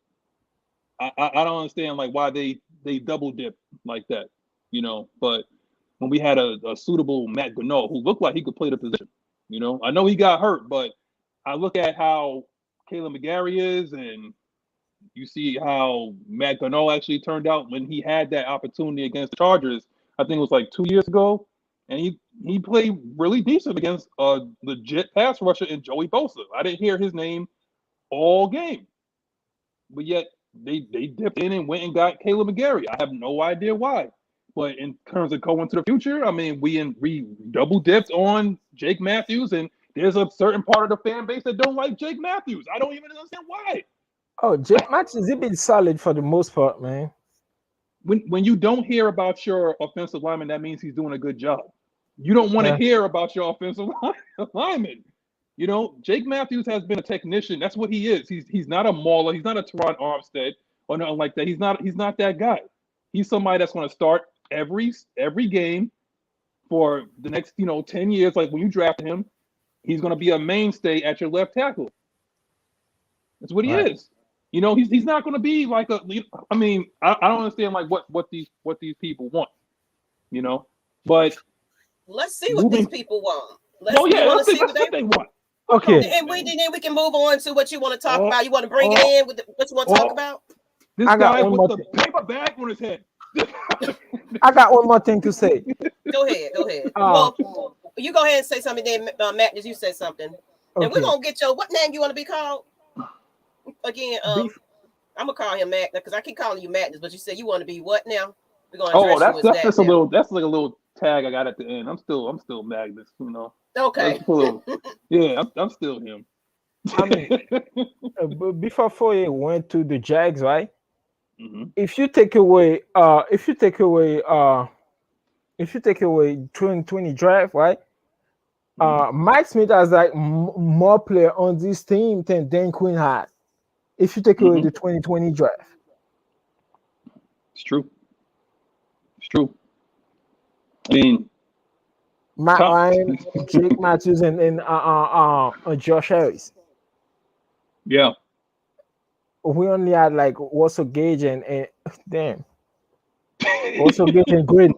I don't understand like why they double dip like that, But when we had a suitable Matt Gano who looked like he could play the position, I know he got hurt, but I look at how Caleb McGarry is, and You see how Matt Gano actually turned out when he had that opportunity against the Chargers. I think it was like 2 years ago, and he played really decent against a legit pass rusher in Joey Bosa. I didn't hear his name all game, but yet they dipped in and went and got Caleb McGarry. I have no idea why. But in terms of going to the future, I mean, we double dipped on Jake Matthews, and there's a certain part of the fan base that don't like Jake Matthews. I don't even understand why. Oh, Jake Matthews, he been solid for the most part, man. When you don't hear about your offensive lineman, that means he's doing a good job. You don't want to hear about your offensive lineman. You know, Jake Matthews has been a technician. That's what he is. He's not a mauler. He's not a Teron Armstead or nothing like that. He's not that guy. He's somebody that's going to start every game for the next 10 years. Like when you draft him, he's going to be a mainstay at your left tackle. That's what he is. You know, he's not going to be like a. I mean, I don't understand like what these people want. You know, but let's see what these people want. Let's see what they want. Okay, and then we can move on to what you want to talk about. You want to bring it in with what you want to talk about? This guy with the paper bag on his head. I got one more thing to say. Go ahead. Well, you go ahead and say something. Then Matt, you said something, and we're gonna get your what name you want to be called again. I'm gonna call him Matt because I keep calling you Matt, but you said you want to be what now? We're gonna that's just a little. That's like a little tag I got at the end. I'm still Magnus. You know. Okay. I'm still him. I mean, before Foye went to the Jags, right? Mm-hmm. If you take away 2020 draft, right? Mike Smith has like more player on this team than Dan Quinn had. If you take away the 2020 draft, it's true. I mean, Matt Ryan, Jake Matthews, and Josh Harris. Yeah. We only had like Russell Gage and damn. Russell Gage and Grid.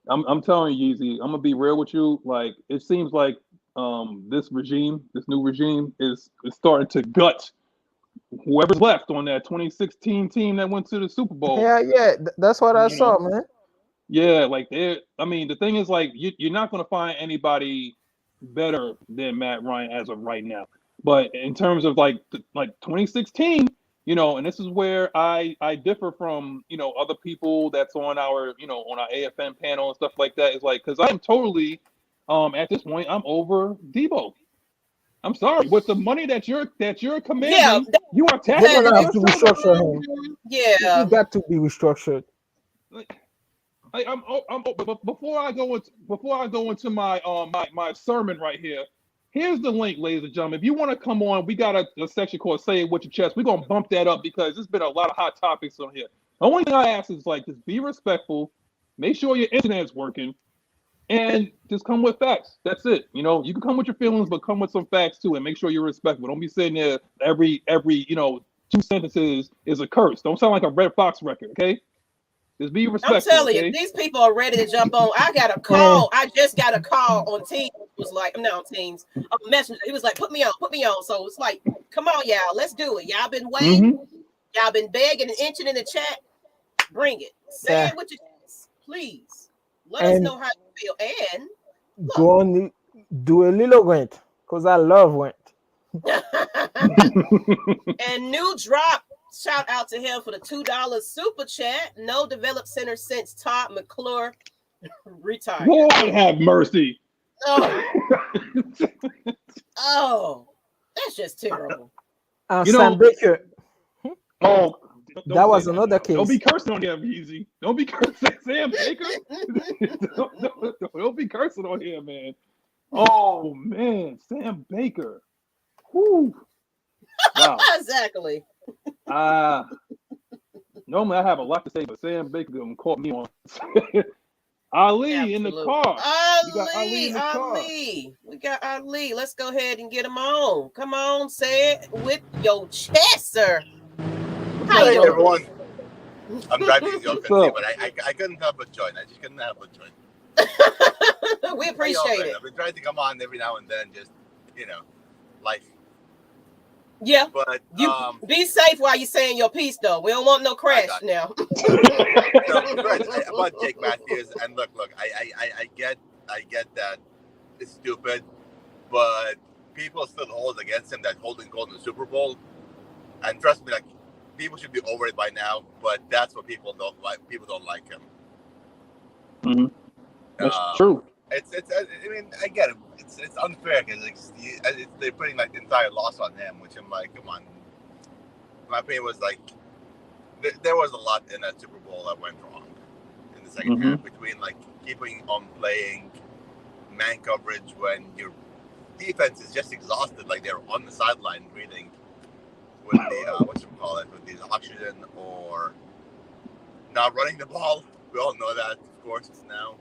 I'm telling you, Yeezy, I'm gonna be real with you. Like it seems like this new regime is starting to gut whoever's left on that 2016 team that went to the Super Bowl. Yeah, that's what I saw, man. Yeah, like I mean, the thing is, like, you're not going to find anybody better than Matt Ryan as of right now. But in terms of like 2016, and this is where I differ from other people that's on our on our AFN panel and stuff like that. Is like because I'm totally at this point I'm over Debo. I'm sorry, with the money that you're commanding, you are taxing. They're gonna have to restructure him. Yeah, you got to be restructured. But before I go into my my sermon right here, here's the link, ladies and gentlemen. If you want to come on, we got a section called "Say It with Your Chest." We're gonna bump that up because there's been a lot of hot topics on here. The only thing I ask is like, just be respectful, make sure your internet's working, and just come with facts. That's it. You can come with your feelings, but come with some facts too, and make sure you're respectful. Don't be sitting there every 2 sentences is a curse. Don't sound like a Red Fox record, okay? Just be respectful. I'm telling you, these people are ready to jump on. I got a call. I just got a call on Teams. It was like, I'm not on Teams. A messenger. He was like, put me on. So it's like, come on, y'all. Let's do it. Y'all been waiting. Y'all been begging and inching in the chat. Bring it. Say it with your chest, please. Let us know how you feel. And go on, do a little rent because I love rent. And new drop. Shout out to him for the $2 super chat. No developed center since Todd McClure retired. Lord have mercy. Oh, that's just terrible. Sam Baker. Oh, that was another case. Don't be cursing on him, Easy. Don't be cursing, Sam Baker. don't be cursing on him, man. Oh man, Sam Baker. Whew. Wow. Exactly. Normally I have a lot to say, but Sam Baker gonna call me on. Ali Absolutely. In the car. Ali. We got Ali. Let's go ahead and get him on. Come on, say it with your chest, sir. How you doing, everyone? I'm driving the offensive, but I couldn't help but join. I just couldn't help but join. We appreciate it. I've been trying to come on every now and then, just life. Yeah. But you be safe while you're saying your piece, though. We don't want no crash now. About Jake Matthews, and look, I get that it's stupid, but people still hold against him that holding gold in the Super Bowl, and trust me, like people should be over it by now. But that's what people don't like. People don't like him. Mm-hmm. That's true. It's. I mean, I get it. It's unfair because they're putting like the entire loss on him, which I'm like, come on. My opinion was like there was a lot in that Super Bowl that went wrong in the second half between like keeping on playing man coverage when your defense is just exhausted, like they're on the sideline breathing with the with the oxygen, or not running the ball. We all know that, of course, now.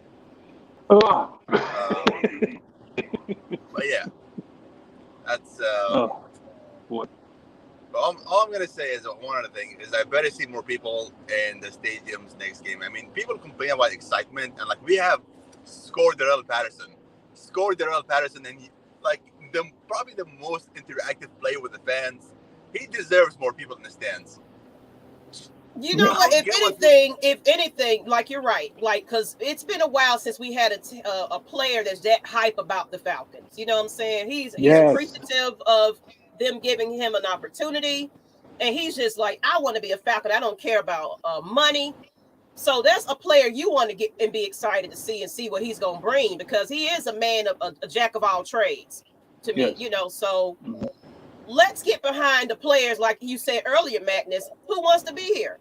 But yeah, that's what. All I'm gonna say is one other thing is I better see more people in the stadiums next game. I mean, people complain about excitement, and like we have scored Darrell Patterson, and like probably the most interactive player with the fans. He deserves more people in the stands. You know what? If anything, like you're right, like because it's been a while since we had a player that's that hype about the Falcons. You know what I'm saying? He's appreciative of them giving him an opportunity, and he's just like, I want to be a Falcon. I don't care about money. So that's a player you want to get and be excited to see and see what he's going to bring, because he is a man of a jack of all trades to me. You know, so let's get behind the players, like you said earlier, Magnus. Who wants to be here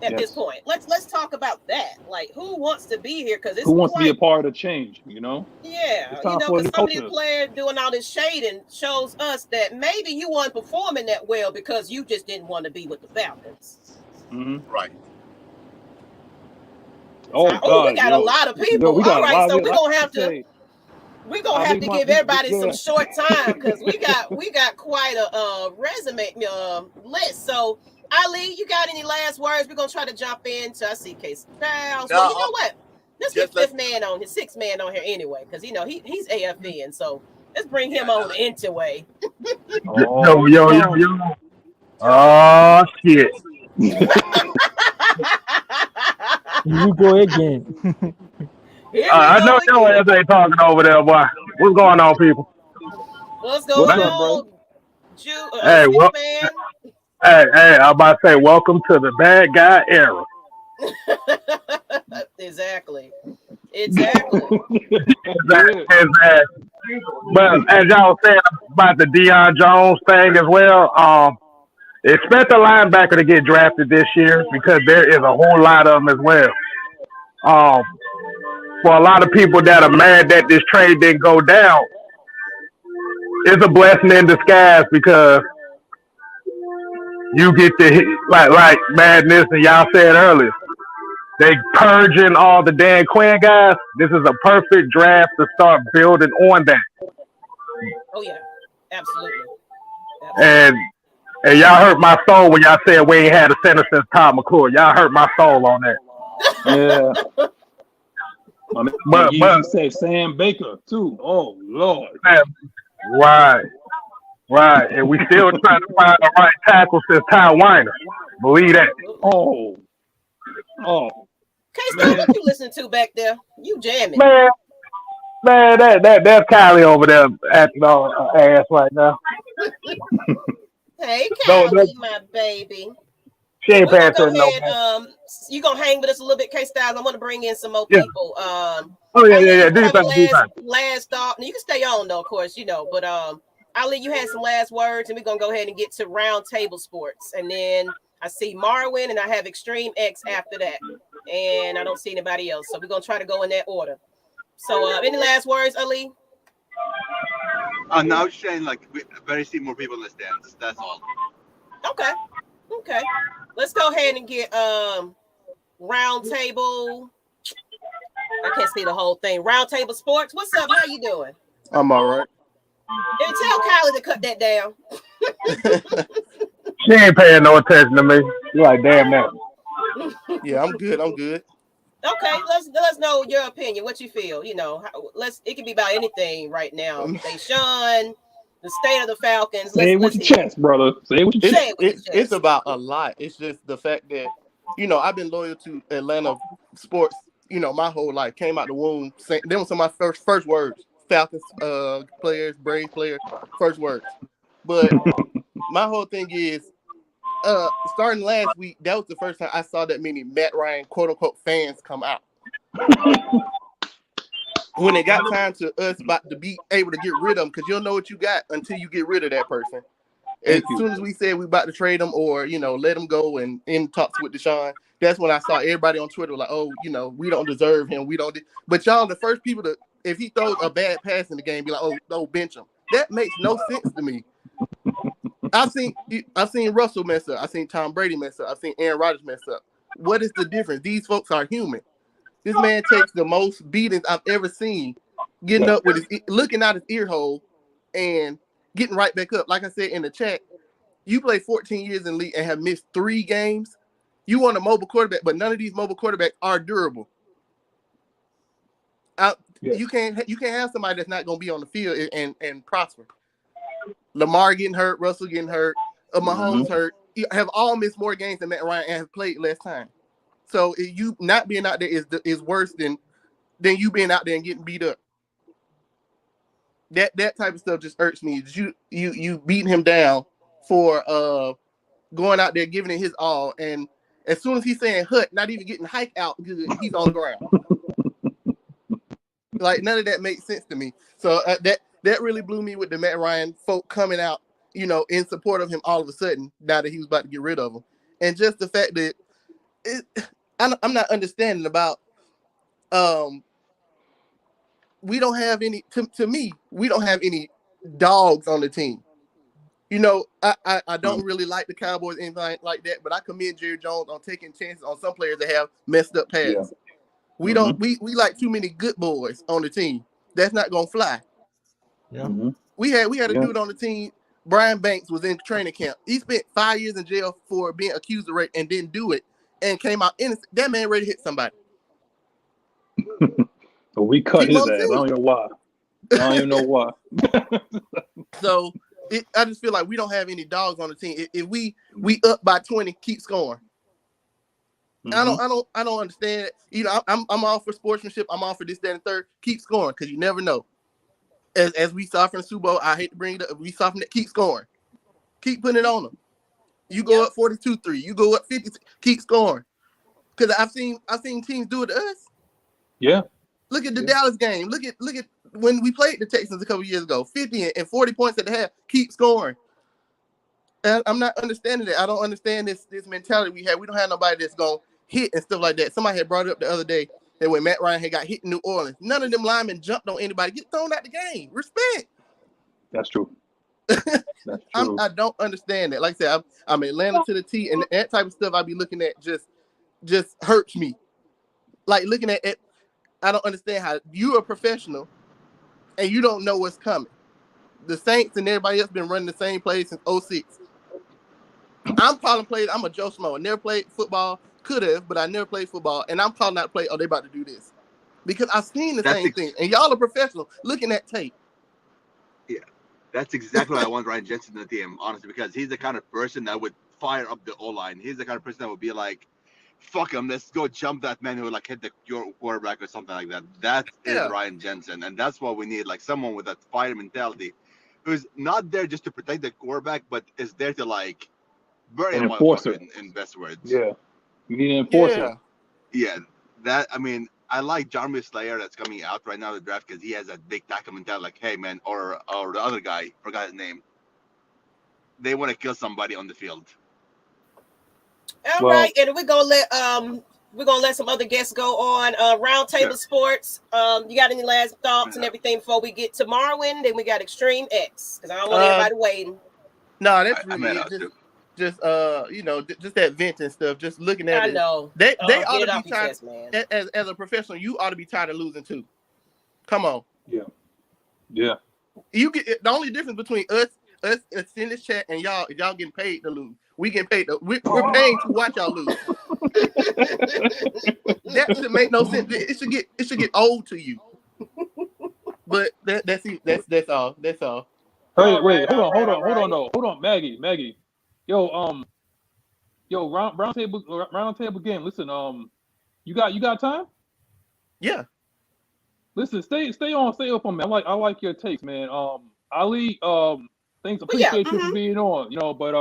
at this point? Let's talk about that. Like, who wants to be here? Because who wants to be a part of change? You know? Yeah, you know, because some of these players doing all this shading shows us that maybe you weren't performing that well because you just didn't want to be with the Falcons. Right. We got a lot of people. All right, so we're gonna have to. We're gonna have to give everybody some short time because we got quite a resume list. So, Ali, you got any last words? We're gonna try to jump into. I see Case Styles. Well, you know what? Let's get sixth man on here anyway, because you know he's AFN. So let's bring him on anyway. Yo. Oh shit. You go again. I know your ass ain't talking over there, boy. What's going on, people? What's going on, Hey, I'm about to say, welcome to the bad guy era. Exactly. But as y'all was saying about the Deion Jones thing as well, expect a linebacker to get drafted this year because there is a whole lot of them as well. For a lot of people that are mad that this trade didn't go down, it's a blessing in disguise because you get to hit, like Madness and y'all said earlier, they purging all the Dan Quinn guys. This is a perfect draft to start building on that. Oh yeah, absolutely. And y'all hurt my soul when y'all said we ain't had a center since Todd McClure. Y'all hurt my soul on that. Yeah. But you say Sam Baker too. Oh Lord. Right. And we still trying to find the right tackle since Ty Weiner. Believe that. Oh. K-Star, what you listening to back there? You jamming. Man, that's Kylie over there acting all ass right now. Hey, Kylie, my baby. She ain't paying attention. You gonna hang with us a little bit, K-Styles? I want to bring in some more people. Do last thought. Now, you can stay on though, of course, you know. But Ali, you had some last words, and we're gonna go ahead and get to round table sports, and then I see Marwin, and I have Extreme X after that, and I don't see anybody else. So we're gonna try to go in that order. So, any last words, Ali? Now saying like we better see more people in the stands. That's all. Okay. Let's go ahead and get round table. I can't see the whole thing. Round table sports. What's up? How you doing? I'm all right. And tell Kylie to cut that down. She ain't paying no attention to me. She's like, damn that. Yeah, I'm good. Okay, let's know your opinion. What you feel? You know, it can be about anything right now. Deshaun, The state of the Falcons. Say it with your chest, brother. Say it with your Say chest. it with your It's chest. about a lot. It's just the fact that, I've been loyal to Atlanta sports, my whole life. Came out the womb. Them were some of my first words. Falcons players, Braves players, first words. But my whole thing is, starting last week, that was the first time I saw that many Matt Ryan quote unquote fans come out. When it got time to us about to be able to get rid of them, because you don't know what you got until you get rid of that person. As soon as we said we about to trade them or let them go and in talks with Deshaun, that's when I saw everybody on Twitter like, oh, we don't deserve him. We don't. But y'all, the first people to, if he throws a bad pass in the game, be like, oh, bench him. That makes no sense to me. I've seen Russell mess up. I've seen Tom Brady mess up. I've seen Aaron Rodgers mess up. What is the difference? These folks are human. This man takes the most beatings I've ever seen, getting up with looking out his ear hole and getting right back up. Like I said in the chat, you play 14 years in the league and have missed 3 games. You want a mobile quarterback, but none of these mobile quarterbacks are durable. You can't have somebody that's not going to be on the field and prosper. Lamar getting hurt, Russell getting hurt, Mahomes hurt. You have all missed more games than Matt Ryan and have played less time. So you not being out there is worse than you being out there and getting beat up. That type of stuff just irks me. You beating him down for going out there giving it his all, and as soon as he's saying hut, not even getting hiked out because he's on the ground. Like none of that makes sense to me. So that really blew me with the Matt Ryan folk coming out, in support of him all of a sudden now that he was about to get rid of him, and just the fact that I'm not understanding about we don't have any to me we don't have any dogs on the team. I don't really like the Cowboys anything like that, but I commend Jerry Jones on taking chances on some players that have messed up pass. Yeah. We don't we like too many good boys on the team. That's not gonna fly. Yeah. We had a dude on the team. Brian Banks was in training camp. He spent 5 years in jail for being accused of rape and didn't do it and came out innocent. That man ready to hit somebody. So we cut his ass. I don't even know why. So I just feel like we don't have any dogs on the team. If we up by 20, keep scoring. I don't understand it. I'm all for sportsmanship. I'm all for this, that, and third. Keep scoring because you never know. As we saw from the Super Bowl, I hate to bring it up. We saw from that. Keep scoring. Keep putting it on them. You go up 42-3. You go up 50. Keep scoring. Because I've seen teams do it to us. Yeah. Look at the Dallas game. Look at when we played the Texans a couple years ago. 50 and 40 points at the half. Keep scoring. And I'm not understanding that. I don't understand this mentality we have. We don't have nobody that's going to hit and stuff like that. Somebody had brought it up the other day that when Matt Ryan had got hit in New Orleans, none of them linemen jumped on anybody. Get thrown out the game. Respect. That's true. That's true. I don't understand that. Like I said, I'm Atlanta to the T, and that type of stuff I be looking at just hurts me. Like looking at it, I don't understand how you're a professional and you don't know what's coming. The Saints and everybody else been running the same plays since 2006. I'm calling plays. I'm a Joe Schmo. I never played football. Could have, but I never played football. And I'm calling out play. Oh, they about to do this because I've seen the same thing. And y'all are professional looking at tape. Yeah, that's exactly what I want Ryan Jensen in the team, honestly, because he's the kind of person that would fire up the O-line. He's the kind of person that would be like, fuck him, let's go jump that man who would like hit your quarterback or something like that. That is Ryan Jensen, and that's what we need, like someone with that fire mentality who's not there just to protect the quarterback, but is there to like bury him in best words. Yeah. You need an enforcer. Yeah. That, I mean, I like Jarvis Slayer that's coming out right now in the draft because he has that big tackle mentality, like, hey man, or the other guy, forgot his name. They want to kill somebody on the field. All right, and we're gonna let some other guests go on. Roundtable Sports. You got any last thoughts and everything before we get to Marwin? Then we got Extreme X because I don't want everybody waiting. No, that's really just that vent and stuff. Just looking at it. I know they ought to be tired. As a professional, you ought to be tired of losing too. Come on. Yeah. You get the only difference between us in this chat and y'all getting paid to lose. We getting paid. We're paying to watch y'all lose. That should make no sense. It should get old to you. But that's all. That's all. Wait, All wait, right, hold all on, right, hold all on, hold on, right. though. Hold on, Maggie. Yo, round table game. Listen, you got time? Yeah. Listen, stay up on me. I like your takes, man. Ali, thanks, But yeah, appreciate you for being on. But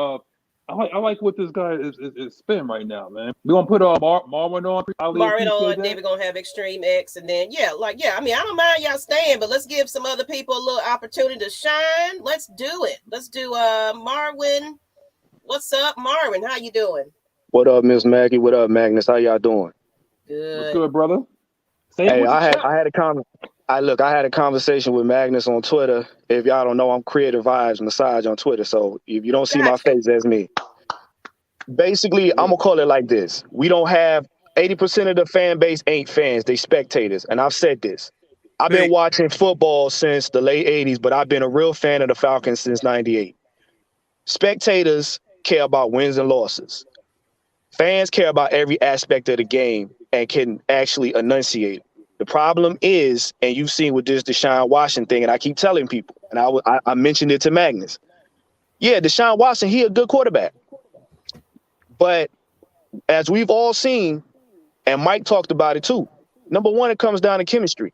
I like what this guy is spinning right now, man. We gonna put Marvin on. Ali, Marvin appreciate on, that. then we're gonna have Extreme X, and then I mean, I don't mind y'all staying, but let's give some other people a little opportunity to shine. Let's do it. Let's do Marvin. What's up, Marvin? How you doing? What up, Miss Maggie? What up, Magnus? How y'all doing? What's Good. good, brother? Say it Hey, with the I chat. had a conversation with Magnus on Twitter. If y'all don't know, I'm Creative Vibes Massage on Twitter. So if you don't see my Gotcha. face, that's me. Basically, I'm gonna call it like this. We don't have 80% of the fan base ain't fans, they spectators. And I've said this. I've been Big. watching football since the late 80s, but I've been a real fan of the Falcons since 98. Spectators care about wins and losses. Fans care about every aspect of the game and can actually enunciate. The problem is, and you've seen with this Deshaun Watson thing, and I keep telling people, and I mentioned it to Magnus. Yeah, Deshaun Watson, he a good quarterback. But as we've all seen, and Mike talked about it too, number one, it comes down to chemistry.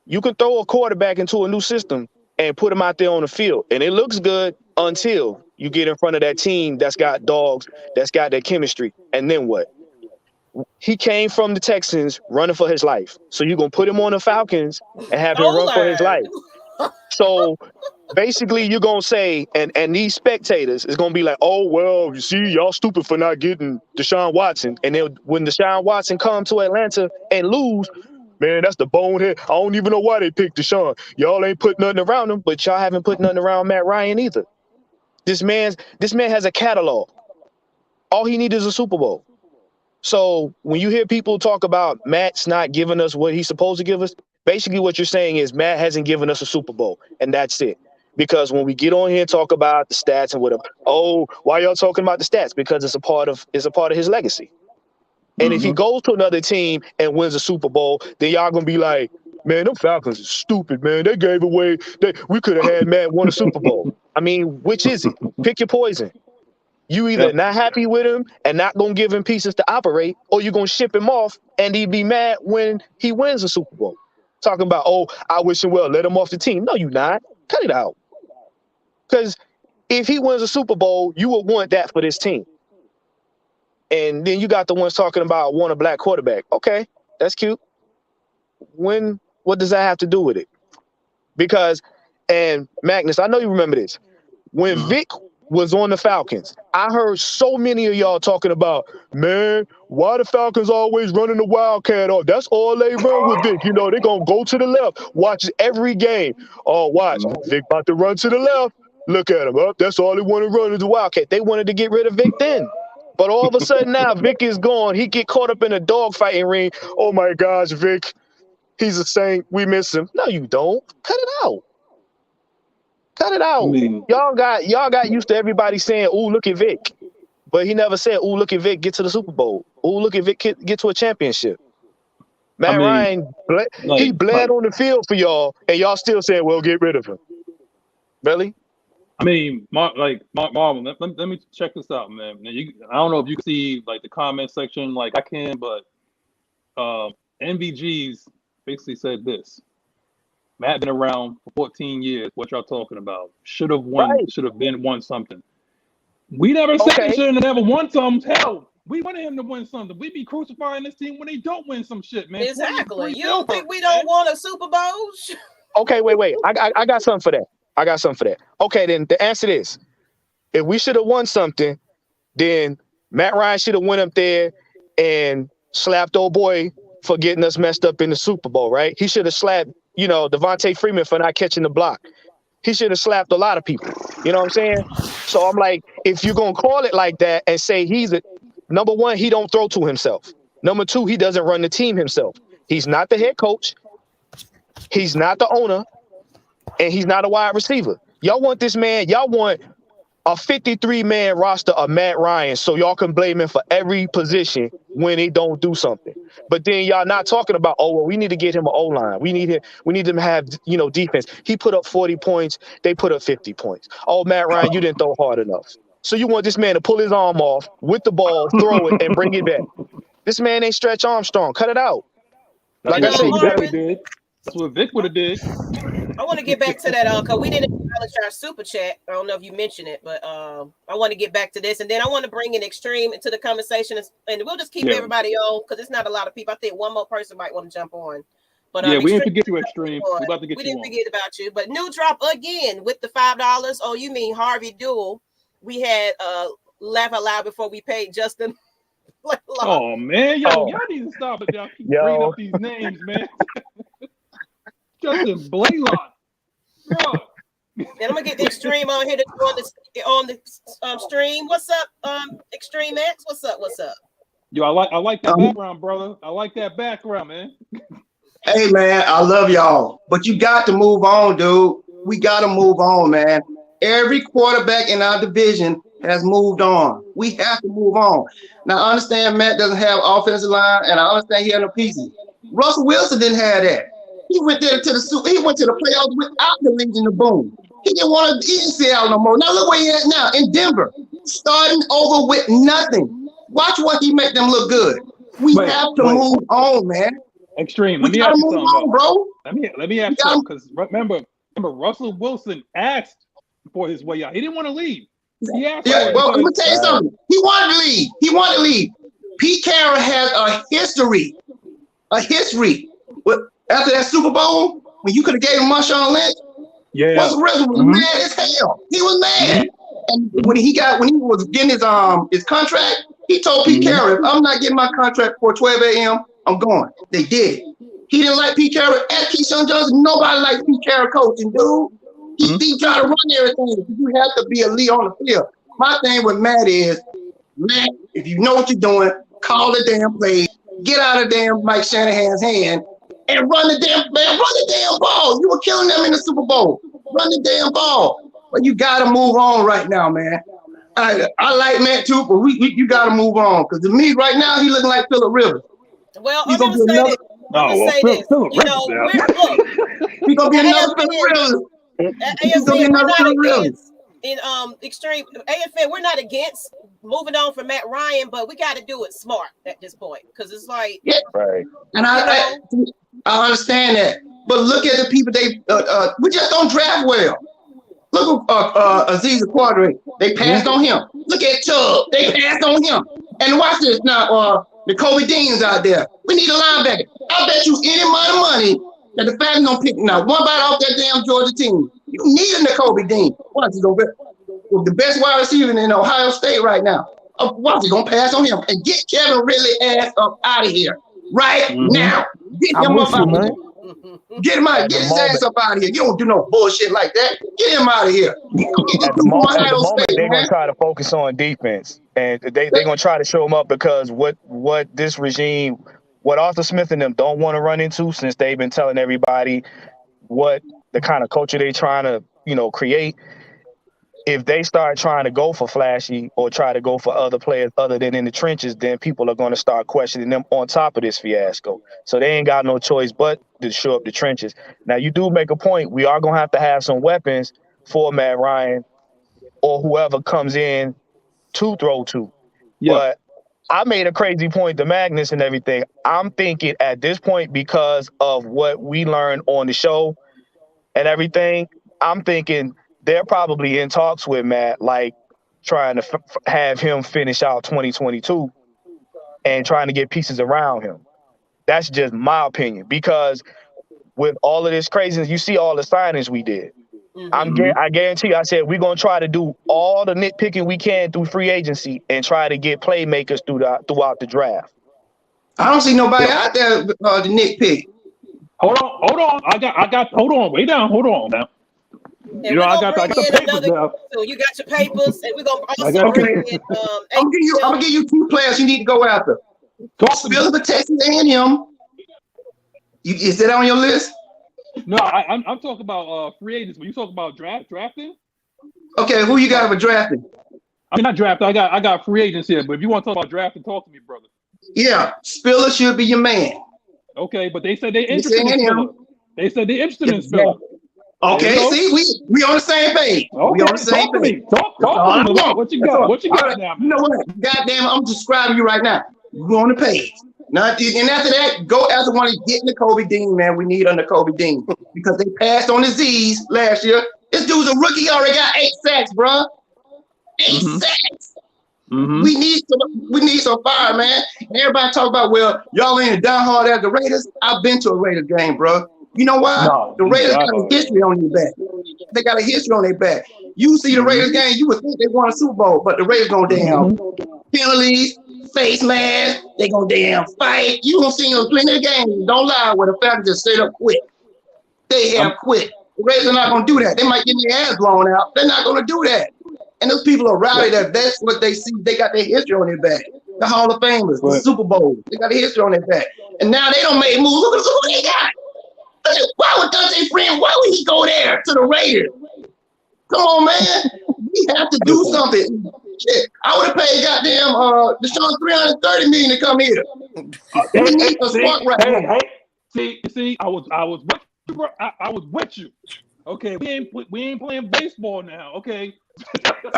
You can throw a quarterback into a new system and put him out there on the field, and it looks good until you get in front of that team that's got dogs, that's got that chemistry, and then what? He came from the Texans running for his life. So you're going to put him on the Falcons and have him run for his O-line. life. So basically you're going to say, and these spectators is going to be like, oh, well, you see, y'all stupid for not getting Deshaun Watson. And then when Deshaun Watson come to Atlanta and lose, man, that's the bonehead. I don't even know why they picked Deshaun. Y'all ain't put nothing around him, but y'all haven't put nothing around Matt Ryan either. This man has a catalog. All he needs is a Super Bowl. So when you hear people talk about Matt's not giving us what he's supposed to give us, basically what you're saying is Matt hasn't given us a Super Bowl, and that's it. Because when we get on here and talk about the stats and whatever, oh, why y'all talking about the stats? Because it's a part of his legacy. And if he goes to another team and wins a Super Bowl, then y'all gonna be like, man, them Falcons are stupid, man. They gave away. We could have had Matt won a Super Bowl. I mean, which is it? Pick your poison. You either not happy with him and not gonna give him pieces to operate, or you're gonna ship him off and he'd be mad when he wins a Super Bowl. Talking about, oh, I wish him well, let him off the team. No, you not. Cut it out. Because if he wins a Super Bowl, you would want that for this team. And then you got the ones talking about want a black quarterback. Okay, that's cute. What does that have to do with it? Because, and Magnus, I know you remember this. When Vic was on the Falcons, I heard so many of y'all talking about, man, why the Falcons always running the Wildcat off? That's all they run with Vic. You know, they're going to go to the left, watch every game. Oh, watch, Vic about to run to the left. Look at him. That's all they want to run is the Wildcat. They wanted to get rid of Vic then. But all of a sudden now, Vic is gone. He get caught up in a dogfighting ring. Oh, my gosh, Vic, he's a saint. We miss him. No, you don't. Cut it out. Cut it out. Y'all got used to everybody saying, "Ooh, look at Vic," but he never said, "Ooh, look at Vic get to the Super Bowl." "Ooh, look at Vic get to a championship." Matt Ryan, he bled on the field for y'all, and y'all still saying, "Well, get rid of him." Really? I mean, Marvin, let me check this out, man. Now, I don't know if you can see like the comment section, like I can, but NVG's basically said this. Matt been around for 14 years. What y'all talking about? Should have won. Right. Should have been won something. We never said they should have never won something. Hell, we wanted him to win something. We be crucifying this team when they don't win some shit, man. Exactly. You don't think we don't want a Super Bowl? Okay, wait. I got something for that. Okay, then the answer is, if we should have won something, then Matt Ryan should have went up there and slapped old boy for getting us messed up in the Super Bowl, right? He should have slapped, Devontae Freeman for not catching the block. He should have slapped a lot of people. You know what I'm saying? So I'm like, if you're going to call it like that and say number one, he don't throw to himself. Number two, he doesn't run the team himself. He's not the head coach. He's not the owner. And he's not a wide receiver. Y'all want this man. Y'all want a 53-man roster of Matt Ryan, so y'all can blame him for every position when he don't do something. But then y'all not talking about, oh, well, we need to get him an O-line. We need him to have, defense. He put up 40 points. They put up 50 points. Oh, Matt Ryan, you didn't throw hard enough. So you want this man to pull his arm off with the ball, throw it, and bring it back. This man ain't Stretch Armstrong. Cut it out. Like I said, that's what Vic would have did. I want to get back to that because we didn't acknowledge our super chat. I don't know if you mentioned it, but I want to get back to this, and then I want to bring in Extreme into the conversation, and we'll just keep everybody on because it's not a lot of people. I think one more person might want to jump on. But we didn't forget you, Extreme. We didn't forget about you. But new drop again with the $5. Oh, you mean Harvey Duel? We had laugh out loud before we paid Justin. Oh man, y'all need to stop it. Y'all keep bringing up these names, man. Justin Blaylock. Bro. And I'm gonna get the Extreme on here on the stream. What's up, Extreme X? What's up? Yo, I like that background, brother. I like that background, man. Hey man, I love y'all, but you got to move on, dude. We got to move on, man. Every quarterback in our division has moved on. We have to move on. Now, I understand Matt doesn't have offensive line, and I understand he had no pieces. Russell Wilson didn't have that. He went there to he went to the playoffs without the Legion of Boom. He didn't want to be in Seattle no more. Now look where he at now in Denver, starting over with nothing. Watch what he make them look good. We have to move on, man. Extreme. Let me ask you something, bro. Let me ask you something, because remember, Russell Wilson asked for his way out. He didn't want to leave. Well, let me tell you something. He wanted to leave. Pete Carroll has a history. After that Super Bowl, when you could have gave him Marshawn Lynch, Russell Wilson was mad as hell. He was mad. And when he was getting his contract, he told Pete Carroll, if I'm not getting my contract before 12 a.m., I'm going. They did it. He didn't like Pete Carroll at Keyshawn Johnson. Nobody likes Pete Carroll coaching, dude. He tried to run everything. You have to be a lead on the field. My thing with Matt is, Matt, if you know what you're doing, call the damn play, get out of damn Mike Shanahan's hand, and run the damn ball. You were killing them in the Super Bowl. Run the damn ball. But you got to move on right now, man. I like Matt too, but you got to move on. Because to me, right now, he looking like Phillip Rivers. Well, I'm going to say this. You know, he's going to be another Phillip Rivers. Extreme AFN, we're not against moving on from Matt Ryan, but we got to do it smart at this point because it's like right. And I understand that, but look at the people we just don't draft well. Look at Aziz Quadri. They passed on him. Look at Chubb. They passed on him. And watch this now. The Kobe Dean's out there. We need a linebacker. I bet you any amount of money that the Falcons gonna pick now. One bite off that damn Georgia team. You need a Kobe Dean. Watch, he's gonna be the best wide receiver in Ohio State right now. Watch, he's gonna pass on him and get Kevin Ridley ass up out of here right now. Get him up out of here. Get him out. Get his ass up out of here. You don't do no bullshit like that. Get him out of here. At the moment, they're gonna try to focus on defense, and they're gonna try to show him up because what this regime, what Arthur Smith and them don't want to run into, since they've been telling everybody what the kind of culture they're trying to, create. If they start trying to go for flashy or try to go for other players other than in the trenches, then people are going to start questioning them on top of this fiasco. So they ain't got no choice but to show up the trenches. Now, you do make a point. We are going to have some weapons for Matt Ryan or whoever comes in to throw to. Yeah. But I made a crazy point to Magnus and everything. I'm thinking at this point, because of what we learned on the show and everything, I'm thinking they're probably in talks with Matt, like trying to have him finish out 2022 and trying to get pieces around him. That's just my opinion, because with all of this craziness, you see all the signings we did. Mm-hmm. I guarantee you, I said we're going to try to do all the nitpicking we can through free agency and try to get playmakers throughout the draft. I don't see nobody out there to nitpick. Hold on. I got. Hold on. Way down. Hold on now. And I got the papers now. So you got your papers, and we're gonna also bring in. I'm gonna give you 2 players you need to go after. Spiller for Texas A&M. Is that on your list? No, I'm talking about free agents. When you talk about drafting, Okay, who you got for drafting? I mean, not drafted. I got free agents here, but if you want to talk about drafting, talk to me, brother. Yeah, Spiller should be your man. Okay, but they said they You interested in saying Spiller. him? They said they interested in Spiller. Okay, see, we on the same page. Okay, we on the same talk to page. me. Talk to me. What you got? What you got now, man? You know what? Goddamn, I'm describing you right now. We're on the page. Now, and after that, go after one of getting the Kobe Dean, man. We need under Kobe Dean because they passed on the Z's last year. This dude's a rookie. He already got 8 sacks, bro. 8 sacks. We need some fire, man. And everybody talk about, well, y'all ain't diehard as the Raiders. I've been to a Raiders game, bro. You know why? No, the Raiders got a history on their back. They got a history on their back. You see the Raiders game, you would think they won a Super Bowl, but the Raiders gonna damn penalties, face mask, they gonna damn fight. You gonna see them plenty of games. Don't lie where the Falcons just straight up quit. They have quit. The Raiders are not gonna do that. They might get their ass blown out. They're not gonna do that. And those people are rowdy that that's what they see. They got their history on their back. The Hall of Famers, the Super Bowl, they got a history on their back. And now they don't make moves. Look at who they got. Why would Dante Friend, why would he go there to the Raiders? Come on, man. We have to do something. Shit, I would have paid goddamn Deshaun $330 million to come here. We need a spark right now. See, I was with you, bro. I was with you. Okay, we ain't playing baseball now. Okay. But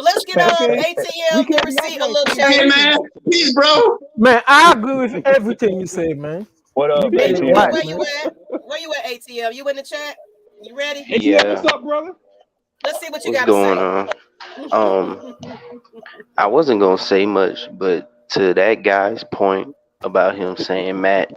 let's get ATL to receive a little change. Hey, man. Peace, bro. Man, I agree with everything you say, man. What up, ATL? Right, Where you at? Where you at, ATL? You in the chat? You ready? ATL, what's up, brother? Let's see what you What's got to going say. on? I wasn't gonna say much, but to that guy's point about him saying Matt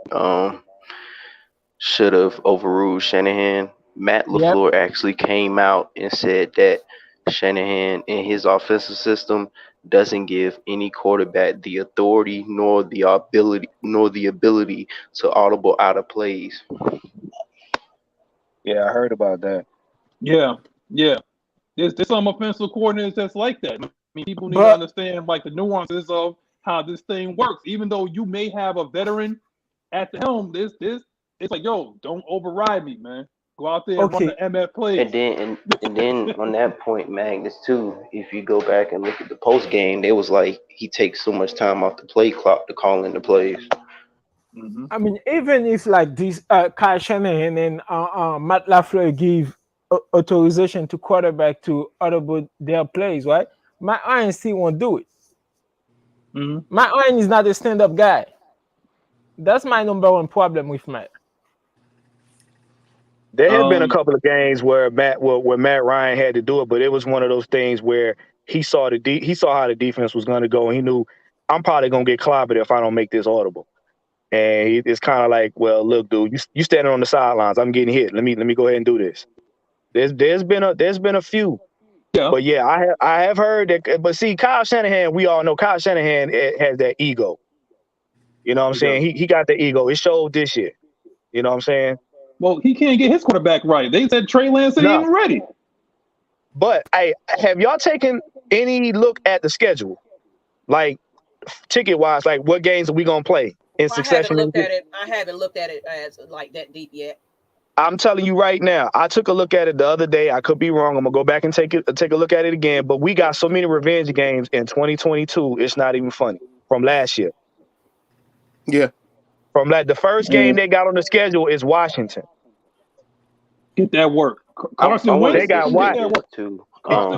should have overruled Shanahan, Matt LaFleur actually came out and said that Shanahan in his offensive system doesn't give any quarterback the authority nor the ability to audible out of plays. Yeah, I heard about that. Yeah. There's some offensive coordinators that's like that. I mean, people need to understand like the nuances of how this thing works. Even though you may have a veteran at the helm, this it's like, yo, don't override me, man. Go out there and run the MF plays. And then on that point, Magnus, too, if you go back and look at the post game, they was like he takes so much time off the play clock to call in the plays. I mean, even if like this Kyle Shanahan and Matt LaFleur give authorization to quarterback to audible their plays, right? Matt Ryan still won't do it. Matt Ryan is not a stand-up guy. That's my number one problem with Matt. There have been a couple of games where Matt Ryan had to do it, but it was one of those things where he saw how the defense was going to go, and he knew I'm probably going to get clobbered if I don't make this audible. And it's kind of like, well, look, dude, you standing on the sidelines. I'm getting hit. Let me go ahead and do this. There's been a few, but yeah, I have heard that. But see, Kyle Shanahan, we all know Kyle Shanahan has that ego. You know what I'm saying? He got the ego. It showed this year. You know what I'm saying? Well, he can't get his quarterback right. They said Trey Lance ain't even ready. But have y'all taken any look at the schedule, like ticket wise? Like what games are we gonna play in succession? I haven't looked at it as like that deep yet. I'm telling you right now, I took a look at it the other day. I could be wrong. I'm gonna go back and take a look at it again. But we got so many revenge games in 2022. It's not even funny from last year. Yeah. From like the first game they got on the schedule is Washington. Get that work. Carson Wentz, they got Washington too.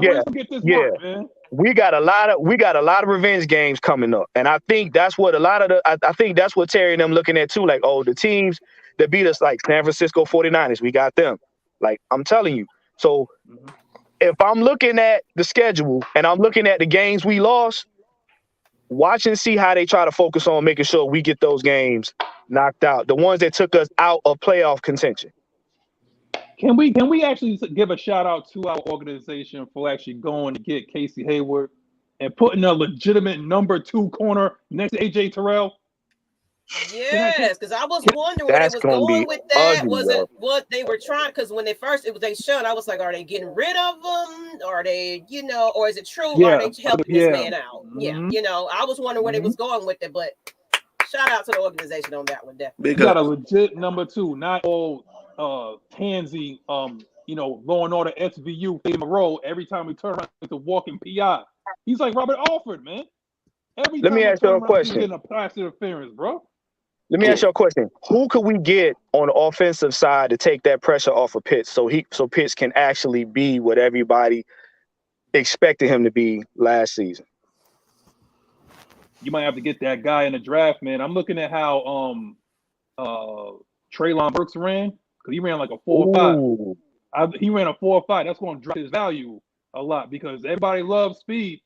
Get this work, man. We got a lot of revenge games coming up, and I think that's what I think that's what Terry and them looking at too. Like, the teams that beat us, like San Francisco 49ers, we got them. Like, I'm telling you. So if I'm looking at the schedule and I'm looking at the games we lost, watch and see how they try to focus on making sure we get those games knocked out. The ones that took us out of playoff contention. Can we actually give a shout out to our organization for actually going to get Casey Hayward and putting a legitimate number 2 corner next to AJ Terrell? Yes, because I was wondering where they was going with that. Was it what they were trying? Because when they showed, I was like, are they getting rid of them? Are they, or is it true? Are they helping this man out? I was wondering where they was going with it, but shout out to the organization on that one. Definitely. We got a legit number 2, not all pansy Law and Order SVU, in a row. Every time we turn around, it's a walking PI. He's like Robert Alford, man. Every Let time me I ask you turn a around, he's question. getting a pass interference, bro. Let me ask you a question. Who could we get on the offensive side to take that pressure off of Pitts so Pitts can actually be what everybody expected him to be last season? You might have to get that guy in the draft, man. I'm looking at how Treylon Burks ran, because he ran like a 4.5. He ran a 4.5. That's going to drop his value a lot because everybody loves speed.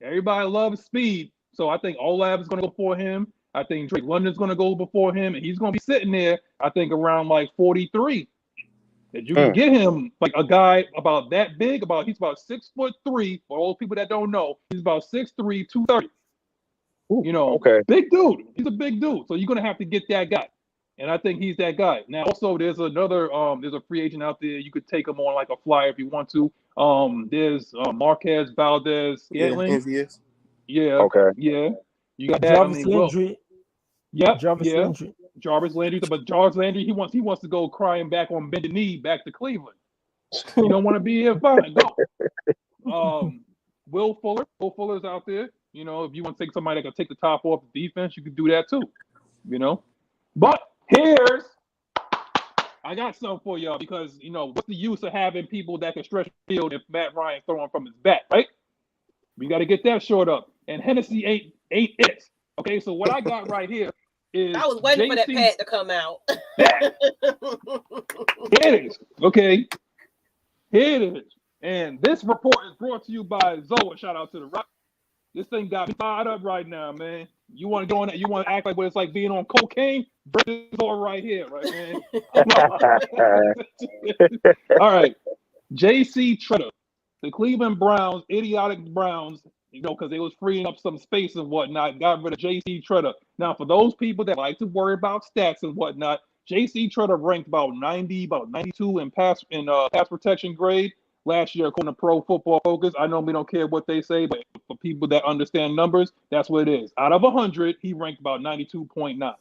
Everybody loves speed. So I think Olave is going to go before him. I think Drake London's going to go before him, and he's going to be sitting there, I think, around like 43. That you can get him like a guy about that big, he's about 6'3". For all people that don't know, he's about 6'3", 230. Big dude. He's a big dude. So you're going to have to get that guy. And I think he's that guy. Now, also, there's a free agent out there. You could take him on like a flyer if you want to. There's Marquez Valdez-Scantling. Yeah. Okay. Yeah. You got that. Jarvis Landry. Yep. Jarvis Landry. Jarvis Landry. But Jarvis Landry, he wants to go crying back on bended knee back to Cleveland. You don't want to be here? Fine, go. Will Fuller. Will Fuller's out there. If you want to take somebody that can take the top off the defense, you could do that too. But I got something for y'all because, what's the use of having people that can stretch the field if Matt Ryan throwing from his back, right? We got to get that short up. And Hennessy ain't it. Okay, so what I got right here is I was waiting for that pad to come out. Here it is. Okay. Here it is. And this report is brought to you by Zoa. Shout out to the Rock. This thing got me fired up right now, man. You want to go on that? You want to act like what it's like being on cocaine? Bring this all right here, right, man? All right. J.C. Tretter, the Cleveland Browns, idiotic Browns, because they was freeing up some space and whatnot, got rid of J.C. Tretter. Now, for those people that like to worry about stats and whatnot, J.C. Tretter ranked about 92 in pass protection grade last year, according to Pro Football Focus. I normally don't care what they say, but for people that understand numbers, that's what it is. Out of 100, he ranked about 92.9.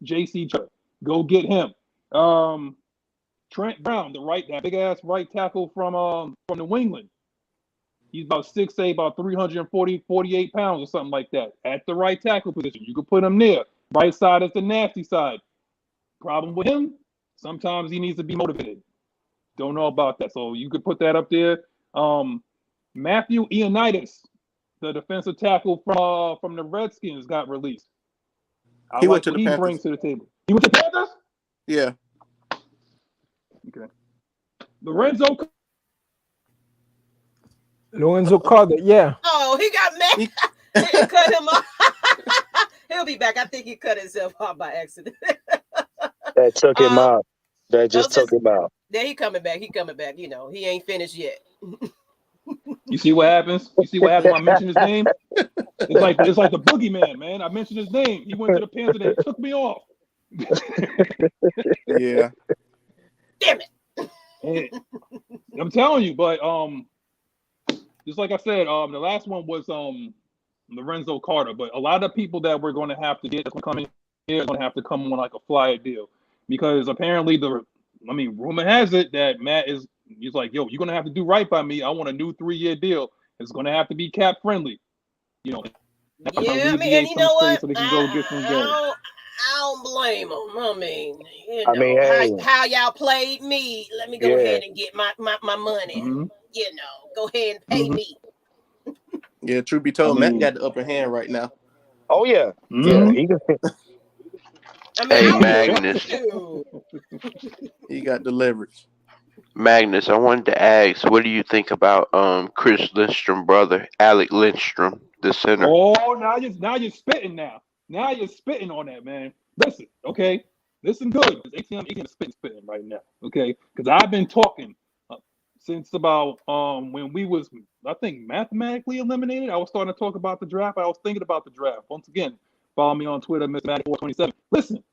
J.C. Tretter, go get him. Trent Brown, that big ass right tackle from New England. He's about 6'8", about 48 pounds or something like that. At the right tackle position, you could put him there. Right side is the nasty side. Problem with him, sometimes he needs to be motivated. Don't know about that. So you could put that up there. Matthew Ioannidis, the defensive tackle from the Redskins, got released. He brings to the table. He went to the Panthers? Yeah. Okay. Lorenzo Carter, yeah. Oh, he got mad. He cut him off. He'll be back. I think he cut himself off by accident. That took him out. That just took him out. Yeah, he coming back. He ain't finished yet. You see what happens? When I mention his name? It's like the boogeyman, man. I mentioned his name. He went to the Panthers and they took me off. Yeah. Damn it. And I'm telling you, but just like I said, the last one was Lorenzo Carter, but a lot of people that we're going to have to get that's going to come in here are going to have to come on like a flyer deal because apparently rumor has it that Matt he's like, yo, you're going to have to do right by me. I want a new 3-year deal. It's going to have to be cap friendly. Yeah, I mean, and you know what? So they can go get some I don't blame them. I mean, hey. how y'all played me. Let me go ahead and get my money. Mm-hmm. Go ahead and pay me. Yeah, truth be told, Matt got the upper hand right now. Oh yeah, Mm-hmm. He can. Hey, Magnus. He got the leverage. Magnus, I wanted to ask, what do you think about Chris Lindstrom brother, Alec Lindstrom, the center? Oh, now you're spitting now. Now you're spitting on that, man. Listen, okay? Listen good. ATM is spitting right now, okay? Because I've been talking since about when we was, I think, mathematically eliminated. I was starting to talk about the draft. I was thinking about the draft. Once again, follow me on Twitter, Mr. 427. Listen,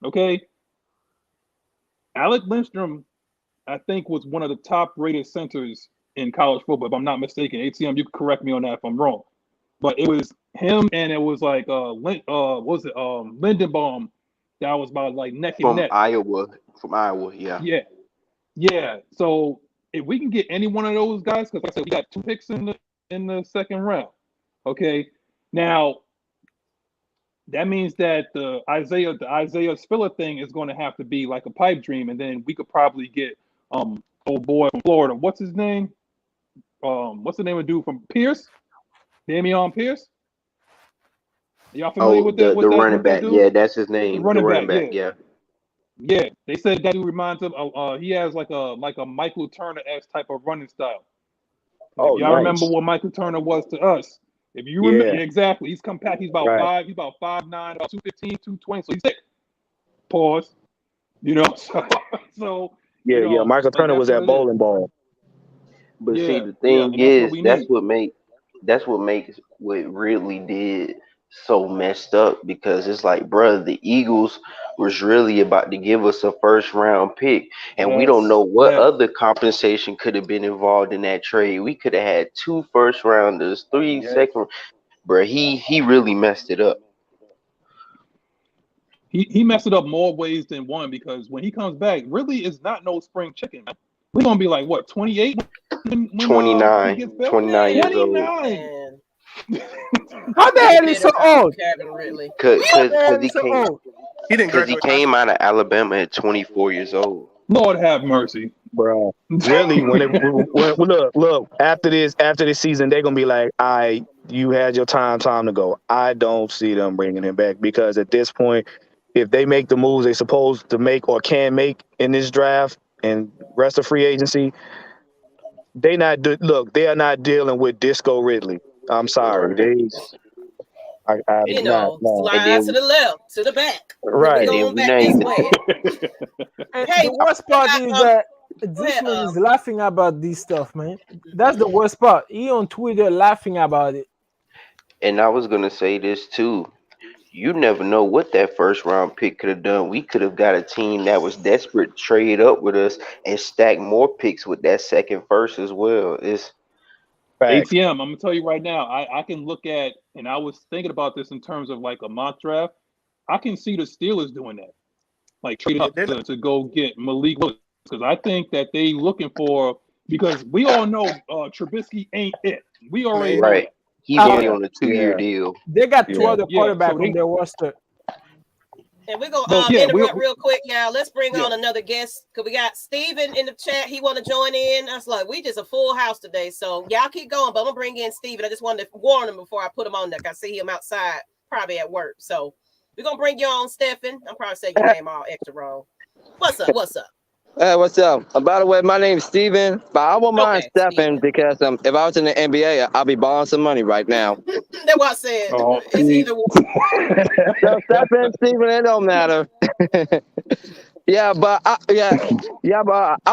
okay? Alec Lindstrom, I think, was one of the top-rated centers in college football, if I'm not mistaken. ATM, you can correct me on that if I'm wrong. But it was him, and it was like Lindenbaum that was about like neck and neck. From Iowa, yeah. Yeah. Yeah. So if we can get any one of those guys, because like I said, we got 2 picks in the second round. Okay. Now that means that the Isaiah Spiller thing is going to have to be like a pipe dream, and then we could probably get old boy from Florida. What's his name? What's the name of dude from Pierce? Damian Pierce. Y'all familiar Oh, with that? the running With that back. dude? Yeah, that's his The name. The running running back. back. Yeah. Yeah. They said that dude reminds him. He has like a Michael Turner-esque type of running style. And Oh, if y'all remember nice. what Michael Turner was to us, if you Yeah. remember exactly, he's compact. He's about Right. 5. He's about 5'9", about 215, 220. So he's thick. Pause. You know. So Yeah, you know, Michael but Turner that's was what at it is. Bowling Ball. But see, Yeah. the Yeah. thing And that's what is, we need. that's what makes what Ridley did so messed up because it's like, bruh, the Eagles was really about to give us a first round pick, and we don't know Yes. what other compensation could have been involved in that trade. We could have had 2 first rounders, 3 Yes. second. Bruh, he really messed it up. He messed it up more ways than one because when he comes back, really is not no spring chicken. Man. We're gonna be like what 28 when he 29, gets back. 29 years old. 29. Man, How the you hell is so better not old? Calvin Ridley. Cause, How cause, the hell cause he is so came, old? He didn't cause he graduate high came school. out of Alabama at 24 years old. Lord have mercy. Bro, really, look, after this season, they're gonna be like, you had your time to go. I don't see them bringing him back because at this point, if they make the moves they're supposed to make or can make in this draft and rest of free agency, they are not dealing with Disco Ridley. I'm sorry, I'm You not. know, No. And slide to then the left, to the back. We Right. and then going we back not this even way. And Hey, the worst I part got is that go this ahead. man is laughing about this stuff, man. That's the worst part. He on Twitter laughing about it. and I was gonna say this too. You never know what that first round pick could have done. We could have got a team that was desperate to trade up with us and stack more picks with that second first as well. It's Facts. ATM, I'm gonna tell you right now, I can look at, and I was thinking about this in terms of like a mock draft. I can see the Steelers doing that, like trading up to go get Malik Willis, because I think that they looking for, because we all know Trubisky ain't it. We already Man. know right. that. He's only Yeah. on a 2-year deal. They got 2 other Yeah, quarterbacks so on they, their roster. And we're gonna well, yeah, interrupt real quick, y'all. Let's bring yeah. on another guest because we got Steven in the chat. He want to join in. I was like, we just a full house today, so y'all keep going. But I'm gonna bring in Steven. I just wanted to warn him before I put him on there. I see him outside, probably at work. So we're gonna bring you on, Stephen. I'm probably saying your name all extra wrong. What's up? What's up? Hey, what's up? By the way, my name's Steven, but I won't mind Stephen because if I was in the NBA, I'll be balling some money right now. That's what I said. It's either one. So Stephen, Steven, it don't matter. Yeah, but I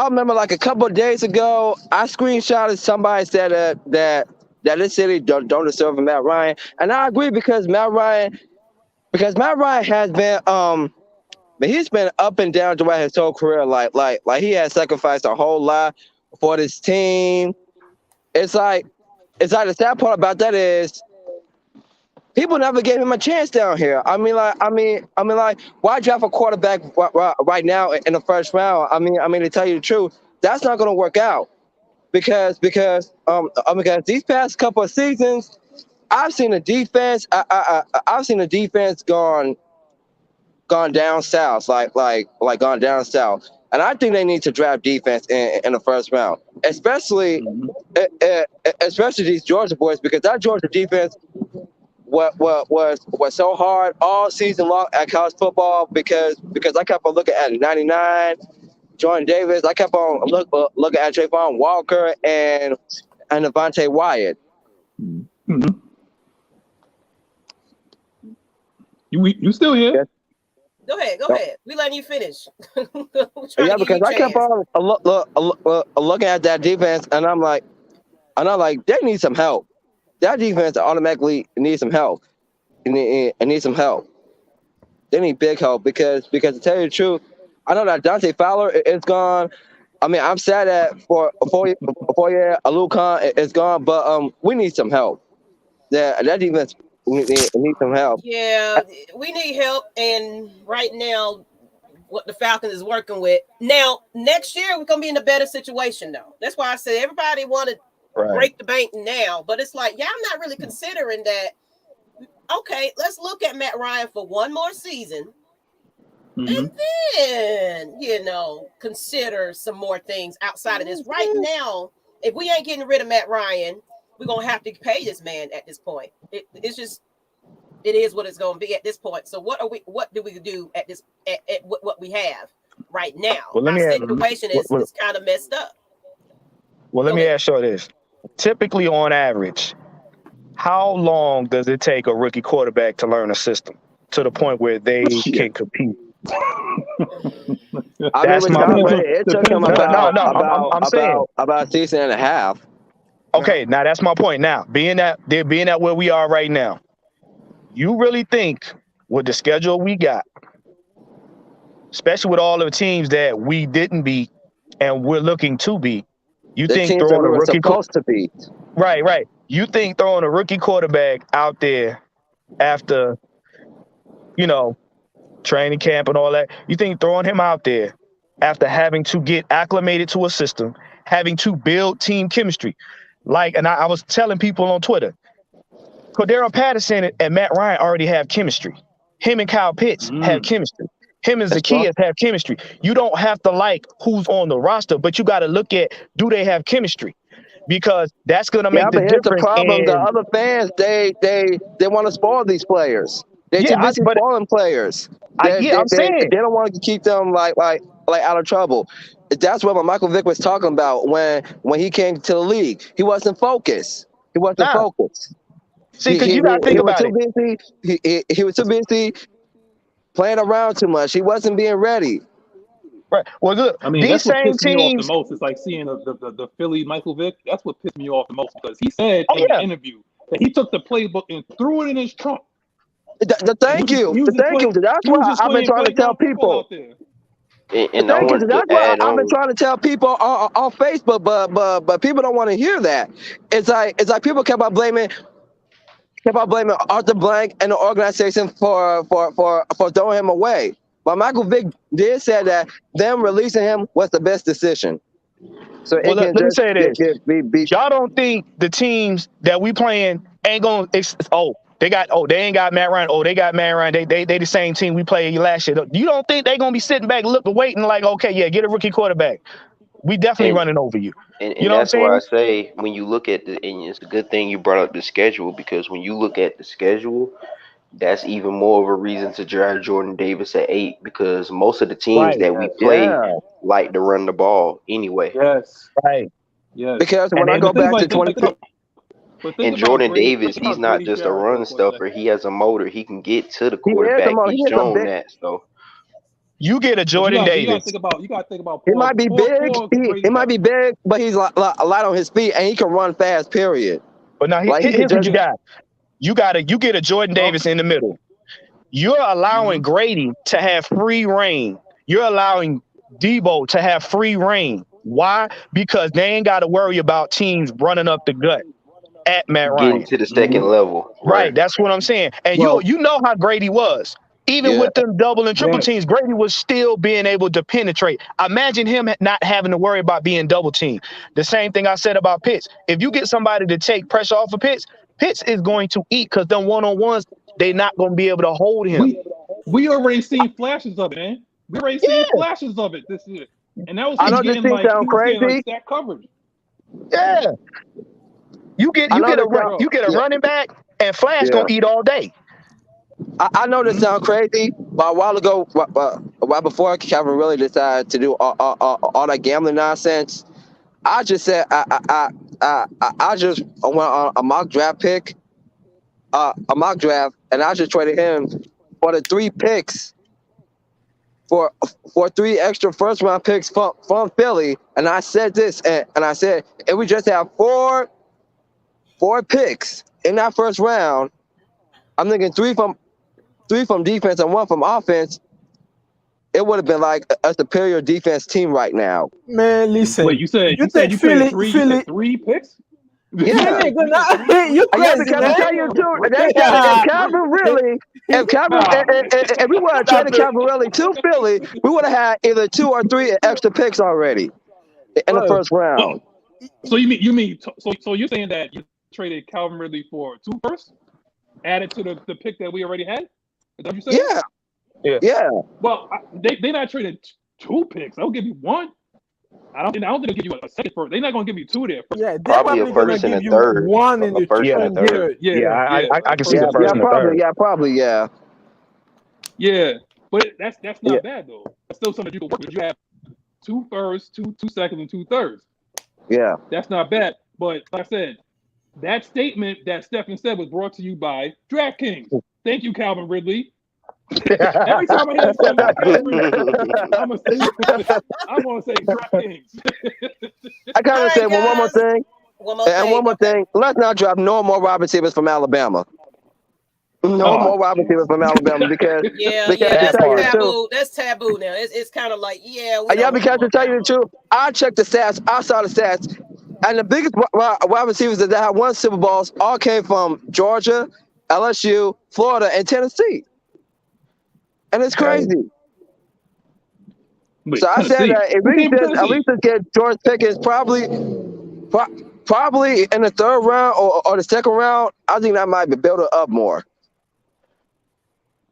remember like a couple of days ago, I screenshotted somebody said that this city don't deserve a Matt Ryan, and I agree because Matt Ryan has been but he's been up and down throughout his whole career. Like he has sacrificed a whole lot for this team. It's like the sad part about that is people never gave him a chance down here. I mean, why draft a quarterback right now in the first round? I mean, to tell you the truth, that's not going to work out because these past couple of seasons, I've seen the defense. I've seen the defense gone down south, like gone down south. And I think they need to draft defense in the first round, especially these Georgia boys, because that Georgia defense was so hard all season long at college football because I kept on looking at 99, Jordan Davis. I kept on looking at Trayvon Walker and Devontae Wyatt. Mm-hmm. You still here? Yes. Go ahead. We letting you finish. Yeah, because I kept on looking at that defense, and I'm like, they need some help. That defense automatically needs some help. It needs some help. They need big help because to tell you the truth, I know that Dante Fowler is gone. I mean, I'm sad that for Alucon is gone, but we need some help. That defense needs some help. Yeah, we need help, and right now, what the Falcons is working with. Now, next year we're gonna be in a better situation though. That's why I said everybody want to break the bank now, but it's like y'all not really considering that. Okay, let's look at Matt Ryan for one more season. And then, consider some more things outside of this. Right now, if we ain't getting rid of Matt Ryan, we're going to have to pay this man at this point. It's just, it is what it's going to be at this point. So what do we do at this, at what we have right now? Well, let me Our situation is kind of messed up. Well, let me ask you this. Typically, on average, how long does it take a rookie quarterback to learn a system to the point where they can compete? That's my point. It took him about a season and a half. Okay, now that's my point. Now, being at where we are right now, you really think with the schedule we got, especially with all of the teams that we didn't beat and we're looking to beat, you the think teams throwing that we a were rookie supposed to beat? Right. You think throwing a rookie quarterback out there after, training camp and all that, you think throwing him out there after having to get acclimated to a system, having to build team chemistry, and I was telling people on Twitter, Cordero Patterson and Matt Ryan already have chemistry. Him and Kyle Pitts have chemistry. Him and Zacchaeus have chemistry. You don't have to like who's on the roster, but you got to look at, do they have chemistry? Because that's going to make the difference. Here's the problem. The other fans, they want to spoil these players. They're too busy spoiling players. I'm saying they don't want to keep them like out of trouble. That's what Michael Vick was talking about when he came to the league. He wasn't focused. Focused. See, because you got to think about it. He was too busy playing around too much. He wasn't being ready. Right. Well, look, I mean, these that's what same pissed me off teams. the most. It's like seeing the Philly Michael Vick. That's what pissed me off the most because he said in an interview that he took the playbook and threw it in his trunk. Thank you. That's why I've been trying to tell people. And I want That's to why add I've been on. trying to tell people on Facebook, but people don't want to hear that. It's like people kept on blaming Arthur Blank and the organization for throwing him away. But Michael Vick did say that them releasing him was the best decision. So let me say this: y'all don't think the teams that we playing ain't gonna? They ain't got Matt Ryan. Oh, they got Matt Ryan. They the same team we played last year. You don't think they gonna be sitting back, waiting like, okay, yeah, get a rookie quarterback. We definitely running over you. And you know that's what I'm why I saying? say when you look at and it's a good thing you brought up the schedule, because when you look at the schedule, that's even more of a reason to draft Jordan Davis at 8, because most of the teams that we play like to run the ball anyway. Yes. Right. Yes. Because when I go back to 20. And Jordan Davis, he's not just a run stuffer. He has a motor. He can get to the quarterback. He's shown that. So you get a Jordan Davis. You got to think about. He might be big. He might be big, but he's a lot on his feet, and he can run fast. Period. But now here's what you got. You get a Jordan Davis in the middle. You're allowing Grady to have free reign. You're allowing Debo to have free reign. Why? Because they ain't got to worry about teams running up the gut at Matt Ryan. Getting to the second level. Right. That's what I'm saying. And you know how Grady was. Even with them double and triple teams, Grady was still being able to penetrate. Imagine him not having to worry about being double teamed. The same thing I said about Pitts. If you get somebody to take pressure off of Pitts, Pitts is going to eat because them one-on-ones, they're not going to be able to hold him. We already seen flashes of it, man. We already seen flashes of it this year. And that was getting like stack coverage. Yeah. You get a running back and Flash gonna eat all day. I know this sounds crazy, but a while ago, right before Calvin really decided to do all that gambling nonsense, I just said I just went on a mock draft and I just traded him for the 3 picks for 3 extra first round picks from Philly. And I said this, and I said if we just have 4 picks in that first round, I'm thinking 3 from defense and 1 from offense, it would have been like a superior defense team right now. Man, listen. Wait, you said 3 picks? Yeah. You crazy, Because man. I tell you too, if we would have traded Calvin Ridley to Philly, we would have had either 2 or 3 extra picks already in the first round. So you mean so you're saying that you traded Calvin Ridley for 2 firsts, added to the pick that we already had? Is that what you're saying? Yeah. Well, they not traded 2 picks. I'll give you 1. I don't think they'll give you a second first. They're not gonna give you 2 there. Yeah, they're Probably a gonna first and give a you third. 1 in A the first and a third. I can see the first and the probably, third. probably. Yeah, but that's not bad though. That's still something you can work with. You have 2 firsts, 2 seconds, and 2 thirds. Yeah. That's not bad. But like I said, that statement that Stephen said was brought to you by DraftKings. Thank you, Calvin Ridley. Every time I hear something about Calvin Ridley, I'm gonna say DraftKings. I gotta say one more thing. One more thing. Let's not draft no more wide receivers from Alabama. No more wide receivers from Alabama because that's taboo now. It's kind of like because to tell you the truth, I checked the stats. I saw the stats, and the biggest wide receivers that have won Super Bowls all came from Georgia, LSU, Florida, and Tennessee. And it's crazy. Wait, so I said that if we could at least get George Pickens probably in the 3rd round or the 2nd round, I think that might be built up more.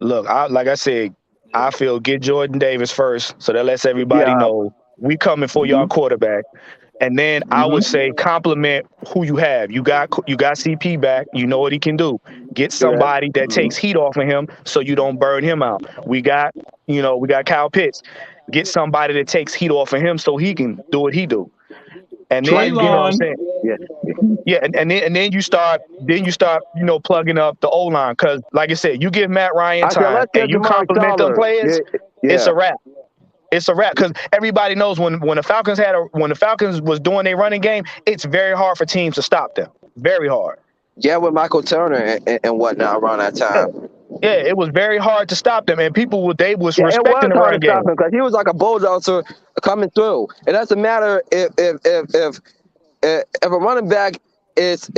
Look, like I said, I feel get Jordan Davis first, so that lets everybody know we coming for y'all quarterback. And then I would say compliment who you have. You got CP back. You know what he can do. Get somebody that takes heat off of him so you don't burn him out. We got Kyle Pitts. Get somebody that takes heat off of him so he can do what he do. And then you know what I'm saying? And then you start plugging up the O-line, because like I said, you give Matt Ryan time and you compliment them players, it's a wrap. It's a wrap, because everybody knows when the Falcons was doing their running game, it's very hard for teams to stop them. Very hard. Yeah, with Michael Turner and whatnot around that time. Yeah, it was very hard to stop them, and people was respecting the running game because he was like a bulldozer coming through. It doesn't matter if a running back is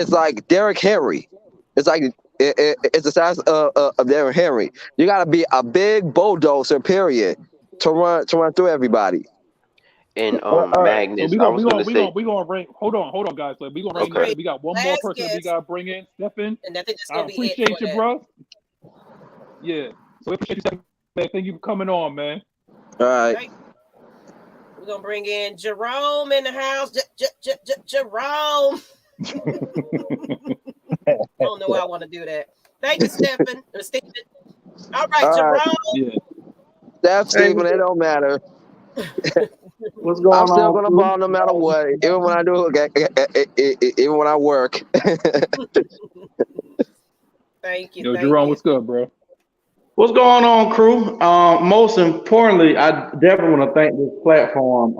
like Derrick Henry. It's like it's the size of Derrick Henry. You got to be a big bulldozer, period, to run through everybody. And Magnus, so we're gonna bring. Hold on, guys. We're gonna bring. We got one more person that we gotta bring in, Stephen. And I think that's I gonna be appreciate you, bro. Yeah. So we appreciate you, Stephen. Thank you for coming on, man. All right. We're gonna bring in Jerome in the house. Jerome. I don't know why I want to do that. Thank you, Stephen. Stephen. All right, Jerome. Yeah. Stephen, it don't matter. What's going on? I'm still gonna ball no matter what, even when I do, even when I work. Thank you. Yo, Jerome, what's good, bro? What's going on, crew? Most importantly, I definitely want to thank this platform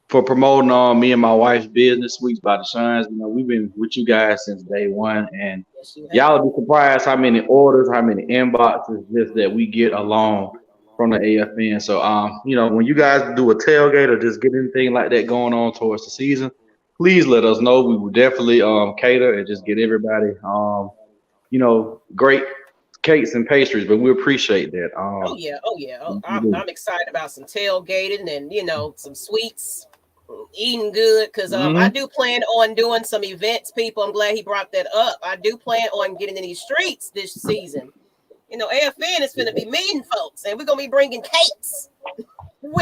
for promoting me and my wife's business, Sweets by Deshaun. You know, we've been with you guys since day one, and y'all will be surprised how many orders, how many inboxes just that we get along from the AFN. So, you know, when you guys do a tailgate or just get anything like that going on towards the season, please let us know. We will definitely cater and just get everybody, you know, great cakes and pastries, but we appreciate that. Oh yeah. I'm excited about some tailgating and, you know, some sweets, eating good, because I do plan on doing some events, people. I'm glad he brought that up. I do plan on getting in these streets this season. You know, AFN is going to be meeting folks, and we're going to be bringing cakes.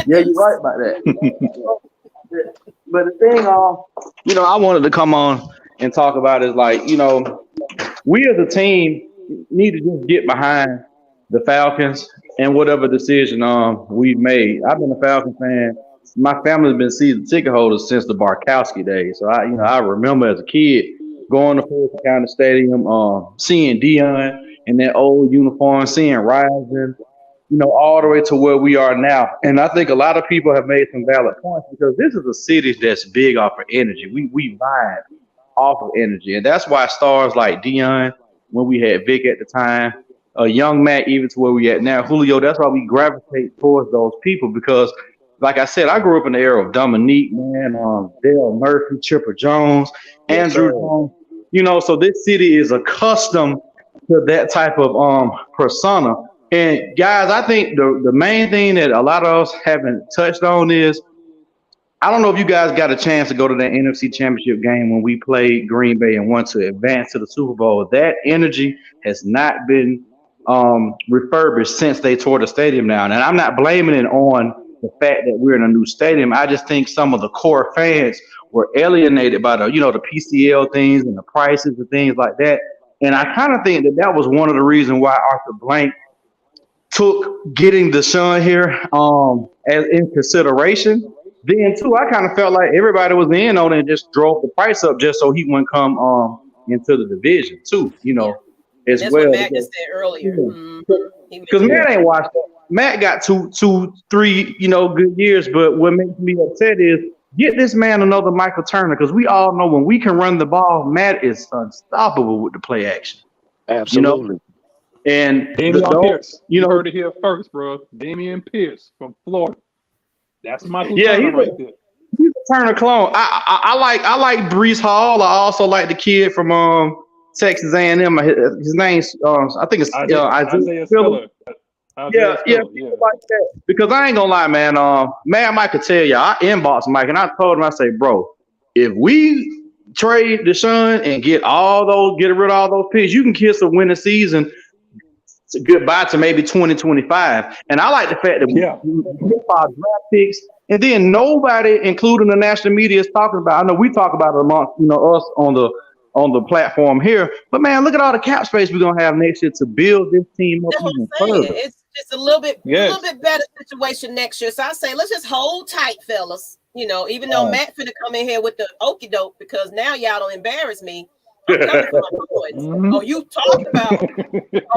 Yeah, you're right about that. But the thing, you know, I wanted to come on and talk about is, like, you know, we as a team need to just get behind the Falcons and whatever decision we've made. I've been a Falcons fan. My family's been season ticket holders since the Barkowski days. So I remember as a kid going to Fulton County Stadium, seeing Deion in that old uniform, seeing Rising, you know, all the way to where we are now. And I think a lot of people have made some valid points, because this is a city that's big off of energy. We vibe off of energy. And that's why stars like Deion, when we had Vic at the time, young Matt, even to where we at now, Julio, that's why we gravitate towards those people, because like I said, I grew up in the era of Dominique, man, Dale Murphy, Chipper Jones, Andrew Jones. You know, so this city is accustomed to that type of persona. And guys, I think the main thing that a lot of us haven't touched on is, I don't know if you guys got a chance to go to that NFC Championship game when we played Green Bay and won to advance to the Super Bowl. That energy has not been refurbished since they tore the stadium down. And I'm not blaming it on the fact that we're in a new stadium. I just think some of the core fans were alienated by the PCL things and the prices and things like that. And I kind of think that was one of the reasons why Arthur Blank took getting Deshaun here as in consideration. Then too, I kind of felt like everybody was in on it and just drove the price up just so he wouldn't come into the division too, as That's well. What Matt just said earlier. Because Matt ain't watched it. Matt got 3 good years, but what makes me upset is get this man another Michael Turner, because we all know when we can run the ball, Matt is unstoppable with the play action. Absolutely. And Damian Pierce, you heard it here first, bro. Damian Pierce from Florida. That's Michael Turner right there. He's a Turner clone. I like Brees Hall. I also like the kid from Texas A&M. His name's I think it's Isaiah Spiller. Yeah, like that. Because I ain't gonna lie, man. Mike could tell you. I inboxed Mike and I told him, I say, bro, if we trade Deshaun and get rid of all those picks, you can kiss a winning season goodbye to maybe 2025. And I like the fact that we get our draft picks, and then nobody, including the national media, is talking about. I know we talk about it amongst us on the platform here, but man, look at all the cap space we're gonna have next year to build this team up even further. It's a little bit better situation next year. So I say let's just hold tight, fellas. Even though Matt finna come in here with the okie doke, because now y'all don't embarrass me. I'm coming for my points. Oh,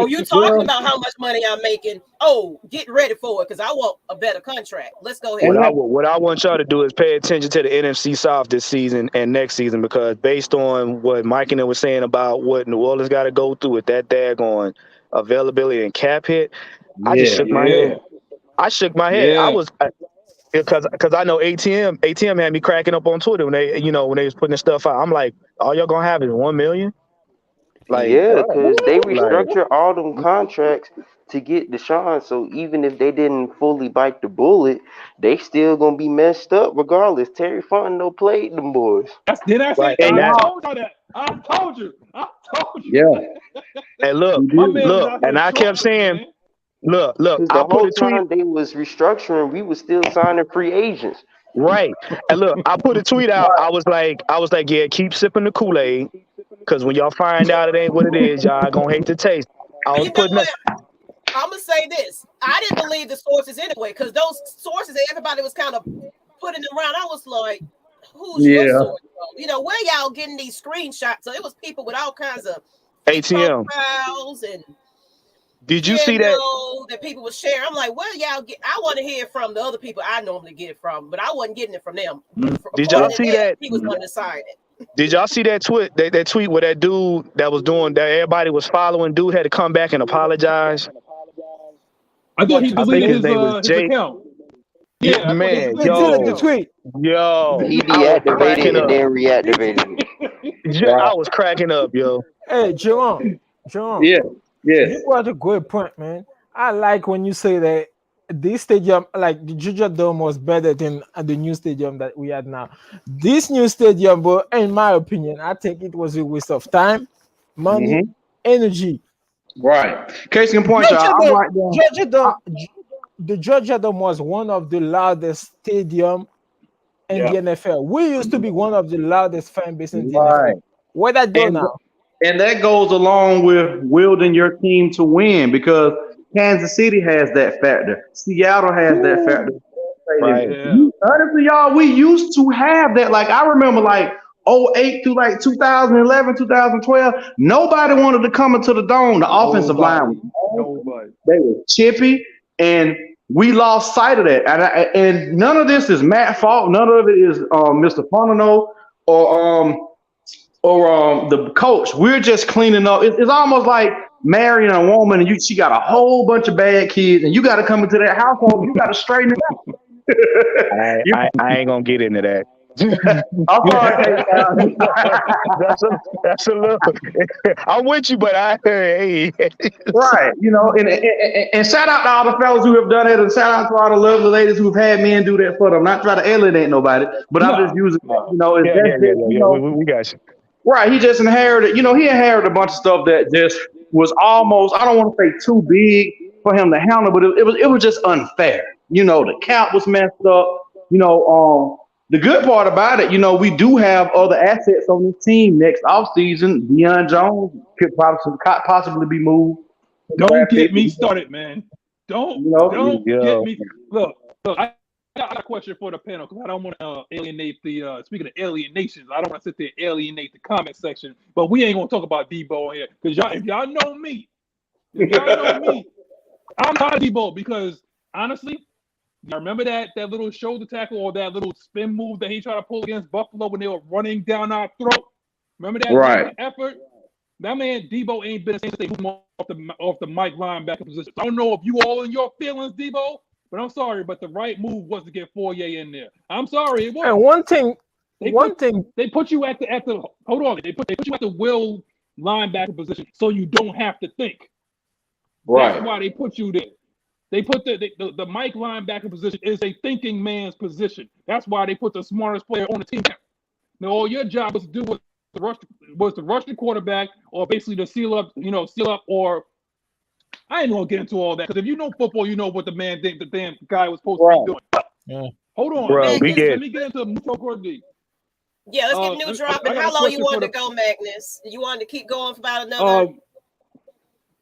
you talking about how much money I'm making? Oh, get ready for it, because I want a better contract. Let's go ahead. What I want y'all to do is pay attention to the NFC South this season and next season, because based on what Mike and I was saying about what New Orleans got to go through with that daggone availability and cap hit, I just shook my head. I shook my head. Yeah. I was because I know ATM had me cracking up on Twitter when they was putting this stuff out. I'm like, all y'all gonna have is $1 million. Like, yeah, because they restructure all them contracts to get Deshaun. So even if they didn't fully bite the bullet, they still gonna be messed up regardless. Terry Fontenot played them boys. I told you that. I told you. Yeah. And look, and I kept saying, look. The whole time they was restructuring, we was still signing free agents. Right. And look, I put a tweet out. I was like, yeah, keep sipping the Kool-Aid, because when y'all find out it ain't what it is, y'all gonna hate the taste. I was putting I'm gonna say this. I didn't believe the sources anyway, because those sources everybody was kind of putting them around. I was like, who's your source? Where y'all getting these screenshots? So it was people with all kinds of ATM files and. Did you see that people would share? I'm like, well, y'all get. I want to hear from the other people I normally get it from, but I wasn't getting it from them. Did y'all see that? He was undecided. Did y'all see that tweet? That tweet where that dude that was doing that everybody was following, dude had to come back and apologize. I thought he deleted his account. Yeah, man, the tweet. Yo, he deactivated it and then reactivated it. I was cracking up, yo. Hey, Jerome. Yeah. You got a good point, man. I like when you say that this stadium, like the Georgia Dome, was better than the new stadium that we had now. This new stadium, but in my opinion, I think it was a waste of time, money, energy. Right. Case in point, the Georgia Dome was one of the loudest stadium in the NFL. We used to be one of the loudest fan base in the NFL. Where that go now? And that goes along with wielding your team to win, because Kansas City has that factor. Seattle has that factor. Right. Honestly, y'all, we used to have that. Like, I remember 08 through 2011, 2012, nobody wanted to come into the Dome. The offensive line was they were chippy, and we lost sight of that. And none of this is Matt's fault. None of it is Mr. Fontenot or the coach. We're just cleaning up. It's almost like marrying a woman and she got a whole bunch of bad kids, and you got to come into that household. You got to straighten it out. I ain't gonna get into that. I'm sorry, That's a little. I'm with you, but hey. Right, and shout out to all the fellas who have done it, and shout out to all the lovely ladies who've had men do that for them. Not trying to alienate nobody, but I'm just using, We got you. Right, he just inherited, he inherited a bunch of stuff that just was almost, I don't want to say too big for him to handle, but it was just unfair. The count was messed up. The good part about it, we do have other assets on this team next offseason. Deion Jones could possibly be moved. Don't get me started, man. Don't get me. Look, I got a question for the panel because I don't want to alienate the. Speaking of alienations, I don't want to sit there and alienate the comment section. But we ain't gonna talk about Debo here because if y'all know me, I'm tired of Debo because honestly, I remember that little shoulder tackle or that little spin move that he tried to pull against Buffalo when they were running down our throat. Remember that effort? That man Debo ain't been the same since they moved him off the Mike linebacker position. I don't know if you all in your feelings, Debo, but I'm sorry, but the right move was to get Fourier in there. I'm sorry, it was. And one thing they put you at the hold on, they put you at the will linebacker position so you don't have to think. Right. That's why they put you there. They put the Mike linebacker position is a thinking man's position. That's why they put the smartest player on the team. Now all your job was to do was to rush the quarterback or basically to seal up, or I ain't gonna get into all that because if you know football, you know what the man think the damn guy was supposed to be doing. Yeah. Hold on, bro. let me get into neutral coordinator. Yeah, let's get new drop. And how long you wanted to go, Magnus? You wanted to keep going for about another?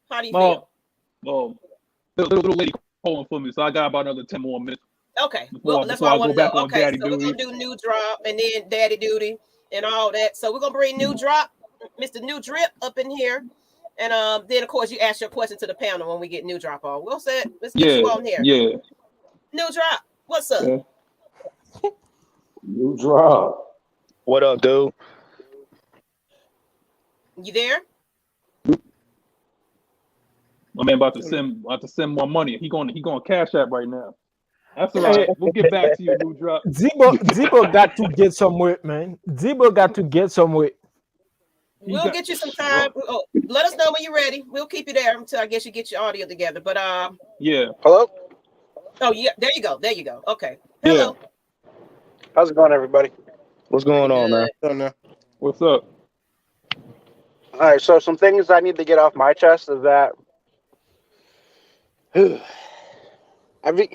How do you feel? The little lady calling for me, so I got about another 10 more minutes. Okay, well, that's what I want to know. Okay, so we're gonna do new drop and then daddy duty and all that. So we're gonna bring new drop, Mr. New Drip, up in here, and then of course you ask your question to the panel when we get new drop on. We'll say, let's get you on here. Yeah. New drop, what's up? Yeah. New drop. What up, dude? You there? My man about to send more money. He going cash app right now. That's all right. We'll get back to you, new drop. Debo got to get some weight, man. Debo got to get some weight. We'll get you some time. Oh, let us know when you're ready. We'll keep you there until I guess you get your audio together. But yeah. Hello? Oh yeah, there you go. Okay. Hello. Yeah. How's it going, everybody? What's going on, man? What's up? All right, so some things I need to get off my chest is that I think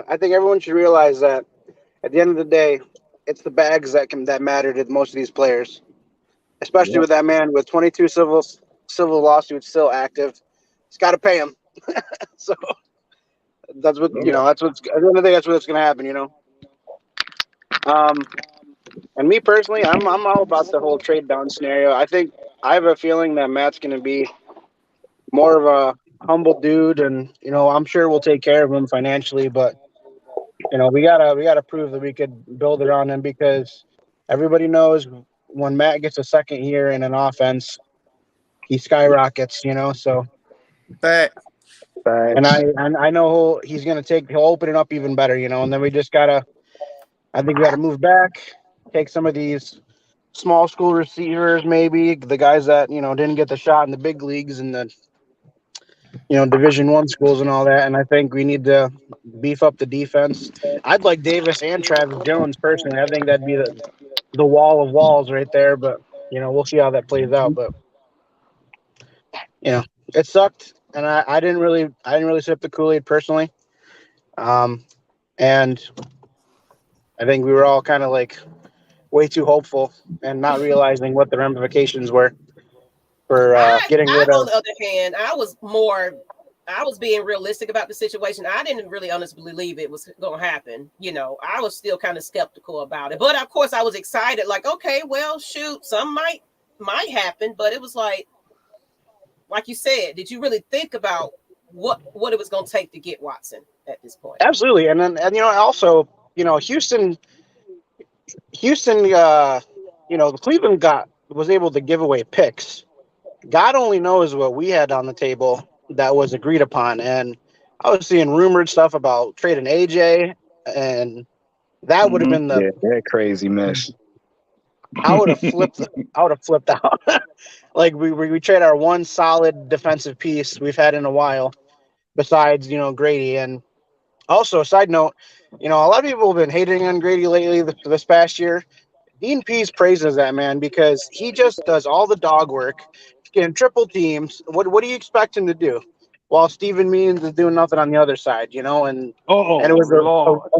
everyone should realize that at the end of the day, it's the bags that matter to most of these players, especially with that man with 22 civil lawsuits still active. He's got to pay him. So that's what That's what's at the end of the day. That's what's going to happen. And me personally, I'm all about the whole trade down scenario. I have a feeling that Matt's going to be more of a humble dude, and I'm sure we'll take care of him financially, but we gotta prove that we could build around him because everybody knows when Matt gets a second year in an offense, he skyrockets. So and I know he's gonna he'll open it up even better. And then we just I think we gotta move back, take some of these small school receivers, maybe the guys that didn't get the shot in the big leagues and the Division I schools and all that. And I think we need to beef up the defense. I'd like Davis and Travis Jones personally. I think that'd be the wall of walls right there. But we'll see how that plays out. But it sucked, and I didn't really sip the Kool-Aid personally. And I think we were all kind of like way too hopeful and not realizing what the ramifications were. For getting rid of. On the other hand, I was being realistic about the situation. I didn't really honestly believe it was going to happen. I was still kind of skeptical about it, but of course I was excited. Like, okay, well, shoot, some might happen, but it was like you said, did you really think about what it was going to take to get Watson at this point? Absolutely, and also, Houston, Cleveland was able to give away picks. God only knows what we had on the table that was agreed upon. And I was seeing rumored stuff about trading AJ. and that would have been the. Yeah, that crazy mess. I would have flipped. I would have flipped out. Like we trade our one solid defensive piece we've had in a while, besides Grady. And also, side note, a lot of people have been hating on Grady lately this past year. Dean Pease praises that man because he just does all the dog work, getting triple teams. What do you expect him to do? While Steven Means is doing nothing on the other side, and it was Lord.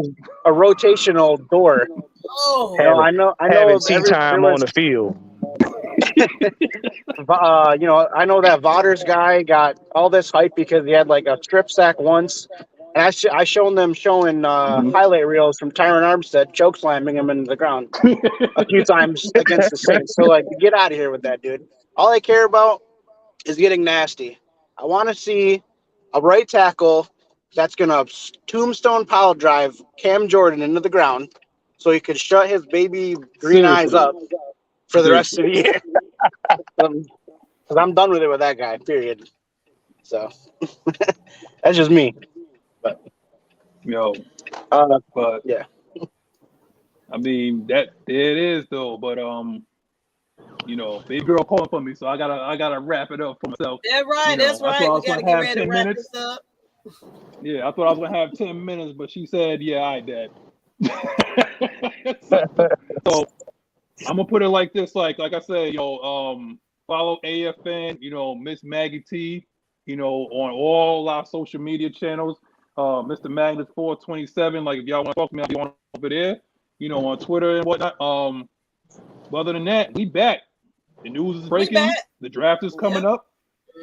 a rotational door. Oh, I know tea time on the field. I know that Vaughters guy got all this hype because he had like a strip sack once, and I shown them highlight reels from Tyron Armstead choke slamming him into the ground a few times against the Saints. So like, get out of here with that, dude. All I care about is getting nasty. I want to see a right tackle that's gonna tombstone pile drive Cam Jordan into the ground, so he could shut his baby green eyes up for the rest of the year. Because I'm done with it with that guy, period. So that's just me. But but yeah, I mean that it is though. But baby girl calling for me, so I gotta wrap it up for myself. That's right. That's right. We gotta get ready to wrap this up. Yeah, I thought I was gonna have 10 minutes, but she said, "Yeah, I did." So I'm gonna put it like this, like I said, follow AFN, Miss Maggie T, on all our social media channels. Mr. Magnus 427. Like if y'all want to talk to me, I'll be on over there, on Twitter and whatnot. But other than that, we back. The news is breaking. The draft is coming up.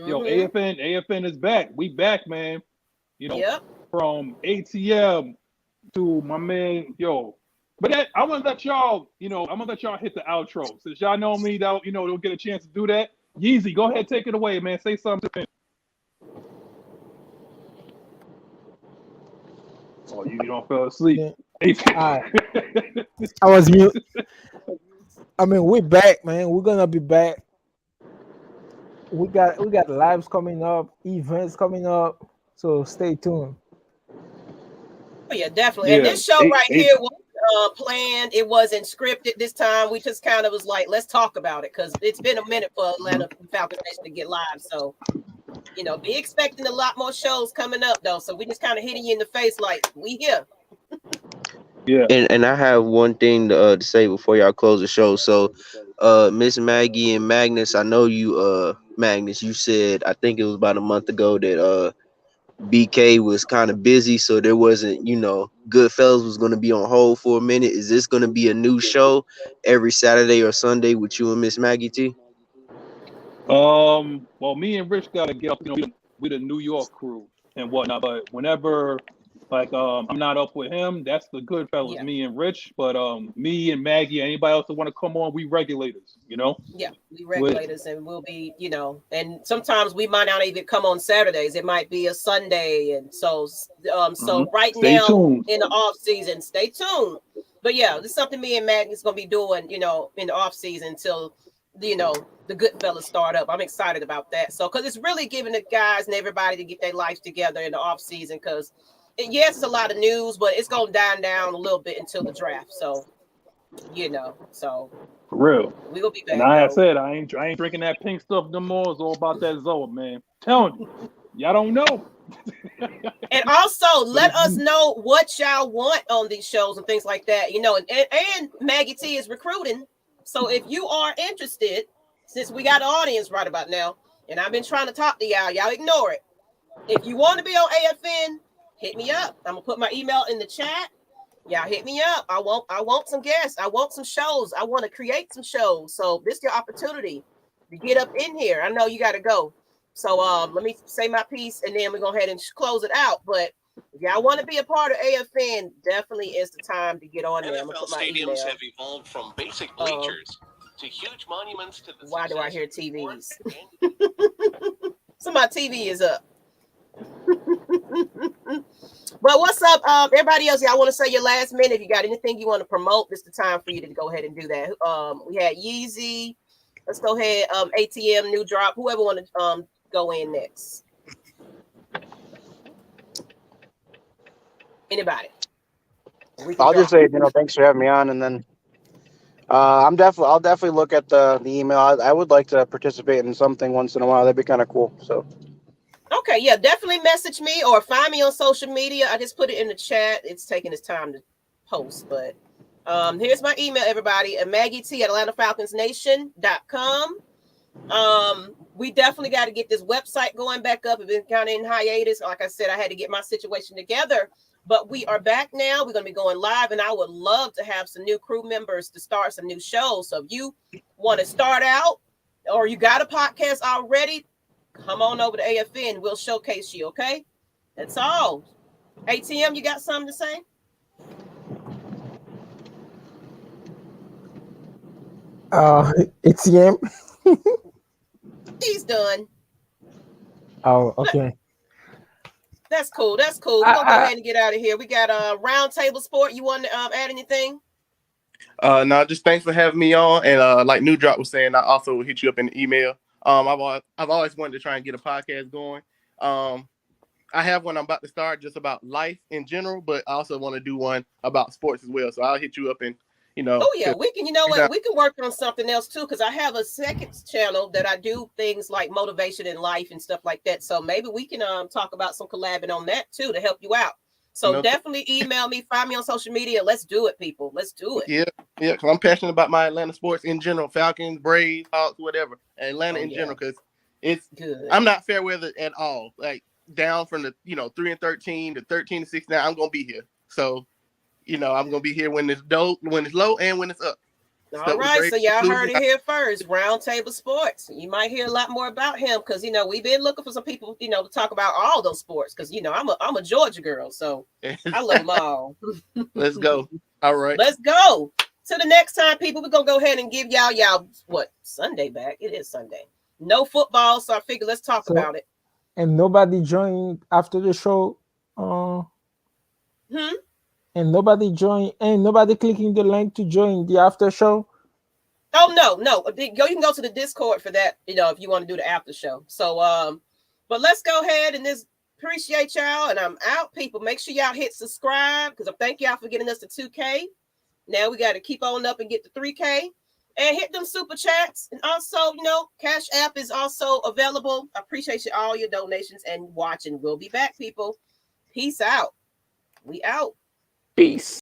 AFN is back. We back, man. From ATM to my man, But I want to let y'all, I'm gonna let y'all hit the outro. Since y'all know me, don't get a chance to do that. Yeezy, go ahead, take it away, man. Say something. Oh, you don't fall asleep. I was mute. I mean, we're back, man. We're gonna be back. We got lives coming up, events coming up. So stay tuned. Oh yeah, definitely. And this show right here was planned. It wasn't scripted this time. We just kind of was like, let's talk about it because it's been a minute for Atlanta Falcons Nation to get live. So, be expecting a lot more shows coming up though. So we just kind of hitting you in the face like we here. Yeah. And I have one thing to say before y'all close the show. So, Miss Maggie and Magnus, I know you, Magnus, you said I think it was about a month ago that BK was kind of busy, so there wasn't, Goodfellas was going to be on hold for a minute. Is this going to be a new show every Saturday or Sunday with you and Miss Maggie T? Well, me and Rich got to get up, with the New York crew and whatnot. But whenever, I'm not up with him, that's the Goodfellas, me and Rich. But me and Maggie, anybody else that want to come on, we regulators, Yeah, we regulators, and we'll be, and sometimes we might not even come on Saturdays. It might be a Sunday, and so right stay now tuned. in the off season, stay tuned. But yeah, this is something me and Maggie's gonna be doing, in the off season until the Goodfellas start up. I'm excited about that. So because it's really giving the guys and everybody to get their lives together in the off season. Because yes, it's a lot of news, but it's gonna die down a little bit until the draft. So so for real, we will be back. And I said I ain't drinking that pink stuff no more. It's all about that Zoa, man. Telling you, y'all don't know. And also let us know what y'all want on these shows and things like that. And Maggie T is recruiting. So if you are interested, since we got an audience right about now, and I've been trying to talk to y'all ignore it. If you want to be on AFN, hit me up. I'm gonna put my email in the chat. Y'all hit me up. I want some guests. I want some shows. I want to create some shows. So this is your opportunity to get up in here. I know you got to go. So let me say my piece and then we're going to go ahead and close it out. But if y'all want to be a part of AFN, definitely is the time to get on there. NFL stadiums have evolved from basic bleachers to huge monuments to the why do I hear TVs? So my TV is up. Well, what's up, everybody else? Y'all want to say your last minute? If you got anything you want to promote, this is the time for you to go ahead and do that. We had Yeezy. Let's go ahead. ATM new drop. Whoever want to go in next. Anybody? I'll just say, thanks for having me on, and then I'll definitely look at the email. I would like to participate in something once in a while. That'd be kind of cool. So. Okay, yeah, definitely message me or find me on social media. I just put it in the chat. It's taking its time to post, but here's my email, everybody, at maggiet@atlantafalconsnation.com. We definitely got to get this website going back up. It's been kind of in hiatus. Like I said, I had to get my situation together, but we are back now. We're going to be going live, and I would love to have some new crew members to start some new shows. So if you want to start out or you got a podcast already, come on over to AFN. We'll showcase you, okay? That's all. ATM, you got something to say? ATM. He's done. Oh, okay. That's cool. That's cool. We're gonna go ahead and get out of here. We got a round table sport. You want to add anything? No, just thanks for having me on. And like New Drop was saying, I also will hit you up in the email. I've always wanted to try and get a podcast going. I have one I'm about to start just about life in general, but I also want to do one about sports as well. So I'll hit you up and Oh yeah, we can. You know what? We can work on something else too, because I have a second channel that I do things like motivation in life and stuff like that. So maybe we can talk about some collabing on that too to help you out. So definitely email me, find me on social media. Let's do it, people. Let's do it. Yeah, because I'm passionate about my Atlanta sports in general, Falcons, Braves, Hawks, whatever. Atlanta in general, because it's good. I'm not fair weather at all. Like down from the 3-13 to 13-6 now, I'm gonna be here. So I'm gonna be here when it's low, and when it's up. All right, so y'all heard it here first. Roundtable Sports. You might hear a lot more about him because we've been looking for some people to talk about all those sports because I'm a Georgia girl, so I love them all. Let's go. All right, let's go. Till the next time, people. We're gonna go ahead and give y'all what Sunday back. It is Sunday. No football, so I figure let's talk about it. And nobody joined after the show. And nobody joined, and nobody clicking the link to join the after show. Oh no. You can go to the Discord for that, if you want to do the after show. So but let's go ahead and just appreciate y'all. And I'm out, people. Make sure y'all hit subscribe because I thank y'all for getting us to 2K. Now we got to keep on up and get to 3K. And hit them super chats. And also, Cash App is also available. I appreciate all your donations and watching. We'll be back, people. Peace out. We out. Peace.